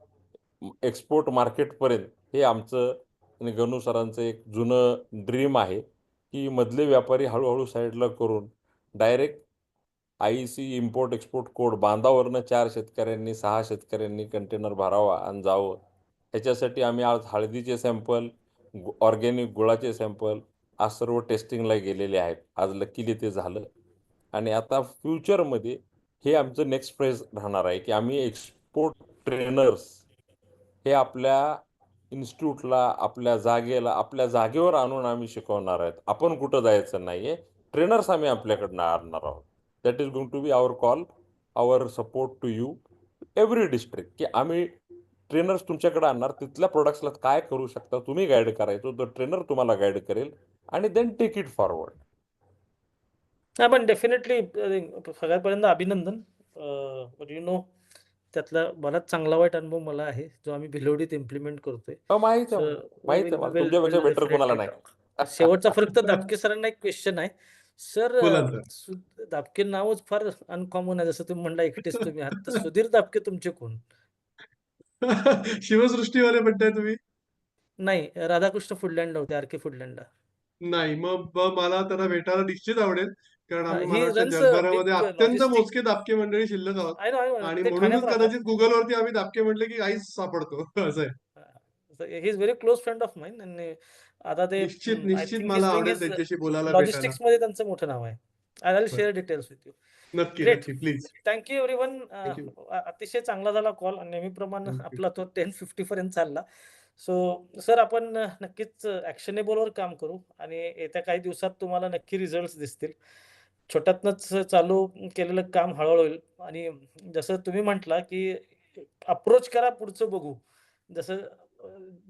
एक्सपोर्ट मार्केटपर्यंत हे आमचं आणि गणू सरांचं एक जुनं ड्रीम आहे की मधले व्यापारी हळूहळू साईडला करून direct IEC import export code बांधावरनं 4 शेतकऱ्यांनी 6 शेतकऱ्यांनी कंटेनर भरावा आणि जावं. ह्याच्यासाठी आम्ही आज हळदीचे सॅम्पल, ऑर्गॅनिक गुळाचे सॅम्पल आज सर्व टेस्टिंगला गेलेले आहेत. आज लकीली ते झालं. आणि आता फ्युचरमध्ये हे आमचं नेक्स्ट फेज राहणार आहे की आम्ही एक्सपोर्ट ट्रेनर्स हे आपल्या इन्स्टिट्यूटला, आपल्या जागेवर आणून आम्ही शिकवणार आहेत. आपण कुठं जायचं नाहीये. ट्रेनर्स आम्ही आपल्याकडनं आणणार आहोत. That is going to be our call, our support to you every district, की आम्ही ट्रेनर्स तुमच्याकडे आणणार. तिथल्या प्रोडक्ट्सला काय करू शकता तुम्ही गाईड करायचं, तो ट्रेनर तुम्हाला गाईड करेल आणि देन टेक इट फॉरवर्ड. नाही पण डेफिनेटली सगळ्यात पहिल्यांदा अभिनंदन. यू नो त्यातला बराच चांगला वाईट अनुभव मला आहे, जो आम्ही भिलवडीत इम्प्लिमेंट करतोय. माहित आहे मला, तुमच्यापेक्षा बेटर कोणाला नाही. शेवटचा फरक तर दापके सरांना एक क्वेश्चन आहे. सर, बोला ना सर. दापके नावच फार अनकॉमन आहे, जसं तुम्ही म्हणला एकटेच तुम्ही आहात. तर सुधीर दापके तुमचे कोण? शिवसृष्टीवाले म्हणताय तुम्ही? नाही, राधाकृष्ण फुडलँडला होते, RK फुडलँडला. नाही, मग मला त्यांना भेटायला निश्चित आवडेल. कारण आम्ही ही महाराष्ट्र रन्स जगभरामध्ये बिग अत्यंत लॉजिस्टिक. मोजके दापके मंडळी शिल्लक आहोत आय नो आणि ते म्हणूनच ठाण्यात राहतात. कदाचित गुगलवरती आम्ही दापके म्हटले की काहीच सापडतो असं आहे. He is very close friend of mine. आणि आता ते निश्चित आय निश्चित थिंक मला आवडेल त्यांच्याशी बोलायला भेटायला. लॉजिस्टिक्स मध्ये त्यांचं मोठं नाव आहे. I will share details with you. नक्की ग्रेट. नक्की प्लीज. Thank you everyone. थँक्यू. अतिशय चांगला झाला कॉल आणि नेहमीप्रमाणे थँक्यू. आपला तो 10:50 पर्यंत चालला. सो सर, आपण नक्कीच ॲक्शनेबलवर काम करू आणि येत्या काही दिवसात तुम्हाला नक्की रिझल्ट्स दिसतील. छोट्यातनंच चालू केलेलं काम हळूहळू होईल. आणि जसं तुम्ही म्हटला की अप्रोच करा, पुढचं बघू.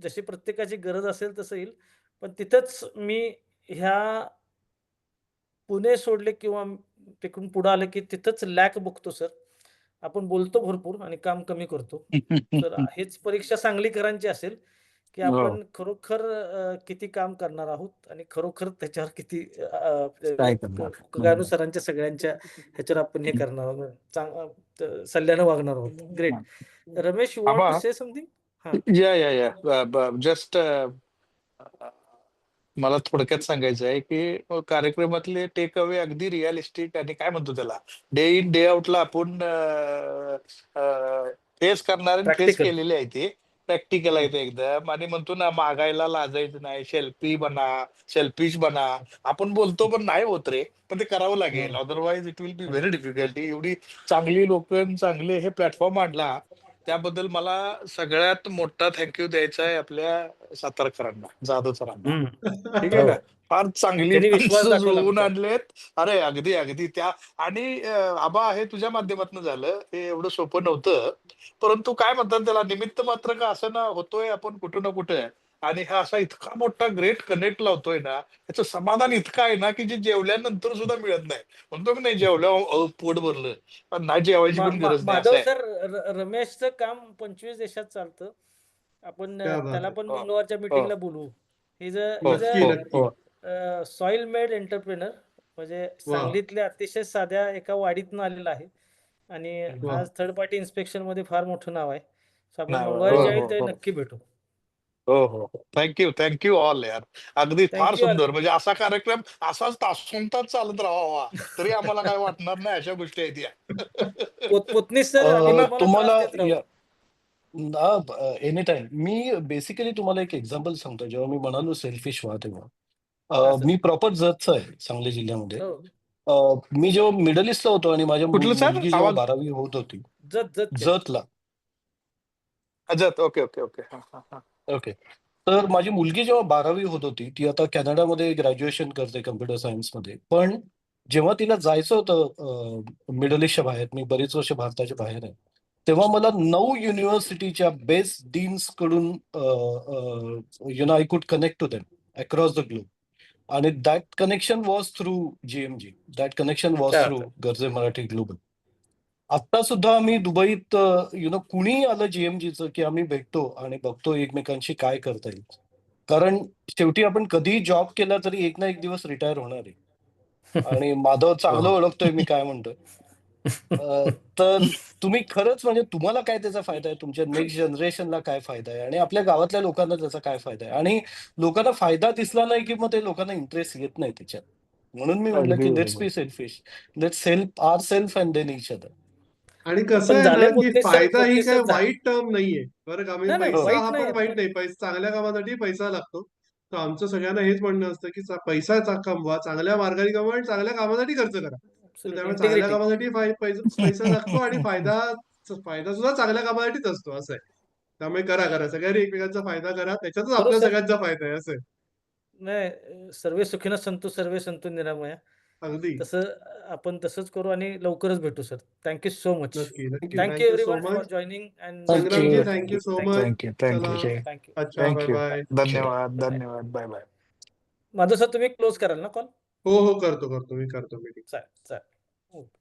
जशी प्रत्येकाची गरज असेल तसं येईल. पण तिथंच मी ह्या पुणे सोडले किंवा तिकडून पुढे आले की तिथंच लॅक बघतो सर. आपण बोलतो भरपूर आणि काम कमी करतो. तर हेच परीक्षा सांगलीकरांची असेल की आपण खरोखर किती काम करणार आहोत आणि खरोखर त्याच्यावर किती काय करणार. गणू सरांच्या सगळ्यांच्या ह्याच्यावर आपण हे करणार आहोत, सल्ल्यानं वागणार आहोत. Great. Ramesh, you want Aba, to say something? या जस्ट मला थोडक्यात सांगायचं आहे की कार्यक्रमातले टेक अवे अगदी रिअलिस्टिक आणि काय म्हणतो त्याला, डे इन डे आउटला आपण फेस करणारे फेस प्रॅक्टिकल. केलेले आहे ते. प्रॅक्टिकल आहे ते एकदम, आणि म्हणतो ना मागायला लाजायचं नाही, सेल्फिश बना. आपण बोलतो पण नाही होत रे, पण ते करावं लागेल, otherwise it will be very difficult. एवढी चांगली लोक, चांगले हे प्लॅटफॉर्म आणला, त्याबद्दल मला सगळ्यात मोठा थँक्यू द्यायचा आहे आपल्या सातारकरांना, जाधव सरांना. ठीक आहे हो ना, फार चांगली त्यांनी विश्वास माणसं दाखवला जुळवून आमच्यावर. आणलेत. अरे अगदी अगदी त्या, आणि आबा हे तुझ्या माध्यमातून झालं, हे एवढं सोपं नव्हतं. परंतु काय म्हणतात त्याला, निमित्त मात्र का असं ना होतोय आपण कुठं ना कुठे, आणि हा असा इतका मोठा ग्रेट कनेक्ट लावतोय ना, याचं समाधान इतकं आहे ना की जे जेवल्यानंतर सुद्धा मिळत नाही. म्हणतो की नाही, जेवल्या पोट भरलं, पण नाही जेवायची पण गरज नाही, असं माधव आहे. सर, रमेशचं काम 25 देशात चालतं. आपण क्या बात त्याला आहे. पण हो मंगळवारच्या हो मीटिंगला बोलवू. इज हो नक्की हो नक्की. हो सॉइल मेड एंटरप्रेनर, म्हणजे वा सांगलीतल्या अतिशय साध्या एका वाडीतून आलेला आहे, आणि वा आज थर्ड पार्टी इन्स्पेक्शन मध्ये फार मोठं नाव आहे. सो आपण नाही मंगळवारी हो ज्यावेळी हो ते हो नक्की भेटू. हो हो थँक्यू ऑल यार. अगदी फार थँक्यू सुंदर, म्हणजे असा कार्यक्रम असाच तासंतास चालत राहावा तरी आम्हाला काय वाटणार नाही, अशा गोष्टी आहेत या. पोतनीस सर, आम्ही तुम्हाला त्रास तुम्हाला देत राहू. Any time. मी बेसिकली तुम्हाला एक एक्झाम्पल सांगतो. जेव्हा मी म्हणालो सेल्फिश व्हा, तेव्हा हा सर. मी प्रॉपर जतचा आहे, सांगली जिल्ह्यामध्ये. हो, मी जेव्हा मिडल ईस्टला होतो आणि माझ्या कुठलं सर मुलगी जेव्हा आवाज? 12वी होत होती जत जतला, अजत, ओके ओके ओके. हा, हा, हा. ओके, तर माझी मुलगी जेव्हा 12वी होत होती, ती आता कॅनडामध्ये ग्रॅज्युएशन करते कम्प्युटर सायन्समध्ये. पण जेव्हा तिला जायचं होतं मिडल ईस्टच्या बाहेर, मी बरीच वर्ष भारताच्या बाहेर आहे, तेव्हा मला 9 युनिव्हर्सिटीच्या बेस्ट डीन्स कडून I could connect to them across the globe. आणि that connection was through GMG, that connection was क्या थ्रू बात आहे. गर्जे मराठी ग्लोबल. आता सुद्धा आम्ही दुबईत कुणी आलं GMGचं की आम्ही भेटतो आणि बघतो एकमेकांशी काय करता येईल. कारण शेवटी आपण कधीही जॉब केला तरी एक ना एक दिवस रिटायर होणार आहे. आणि माधव चांगलं ओळखतोय मी काय म्हणतोय. तर तुम्ही खरंच, म्हणजे तुम्हाला काय त्याचा फायदा आहे, तुमच्या नेक्स्ट जनरेशनला काय फायदा आहे, आणि आपल्या गावातल्या लोकांना त्याचा काय फायदा आहे. आणि लोकांना फायदा दिसला नाही की मग ते लोकांना इंटरेस्ट येत नाही त्याच्यात. म्हणून मी म्हटलं अगदी की लेट्स बरोबर. Be selfish, let's help our self and then each other. आणि कसं आपण आहे ना, झाले की पोतनीस सर, फायदा ही पोतनीस काय सर झाले. वाईट टर्म नाहीये बरं का. म्हणजे नाही हो पैसा वाईट हा नाही, पण वाईट पण नाही. चांगल्या कामासाठी पैसा लागतो. तर आमचं सगळ्यांना हेच म्हणणं असतं की पैसा कमवा, चांगल्या मार्गाने कमवा आणि चांगल्या कामासाठी खर्च करा. तर त्यामुळे चांगल्या इंटिग्रिटी. कामासाठी पैसा लागतो, आणि फायदा फायदा सुद्धा चांगल्या कामासाठीच असतो, असं आहे. त्यामुळे करा करा सगळ्यांनी एकमेकांचा फायदा करा, त्याच्यातच बरोबर आपल्या सर. सगळ्यांचा फायदा आहे, असं आहे. नाही, सर्वे सुखिनः सन्तु सर्वे सन्तु निरामया. अगदी तसं आपण तसंच करू आणि लवकरच भेटू सर. Thank you so much. नक्की नक्की. Thank you thank you so everyone for much joining and Sangramji. Thank you thank you so thank you. Much. Thank you चला, थँक्यू थँक्यू. अच्छा, बाय थँक्यू. बाय. धन्यवाद बाय. धन्यवाद. Bye bye. माधव सर, तुम्ही क्लोज कराल ना कॉल? हो हो, करतो मी. चालेल. ओके.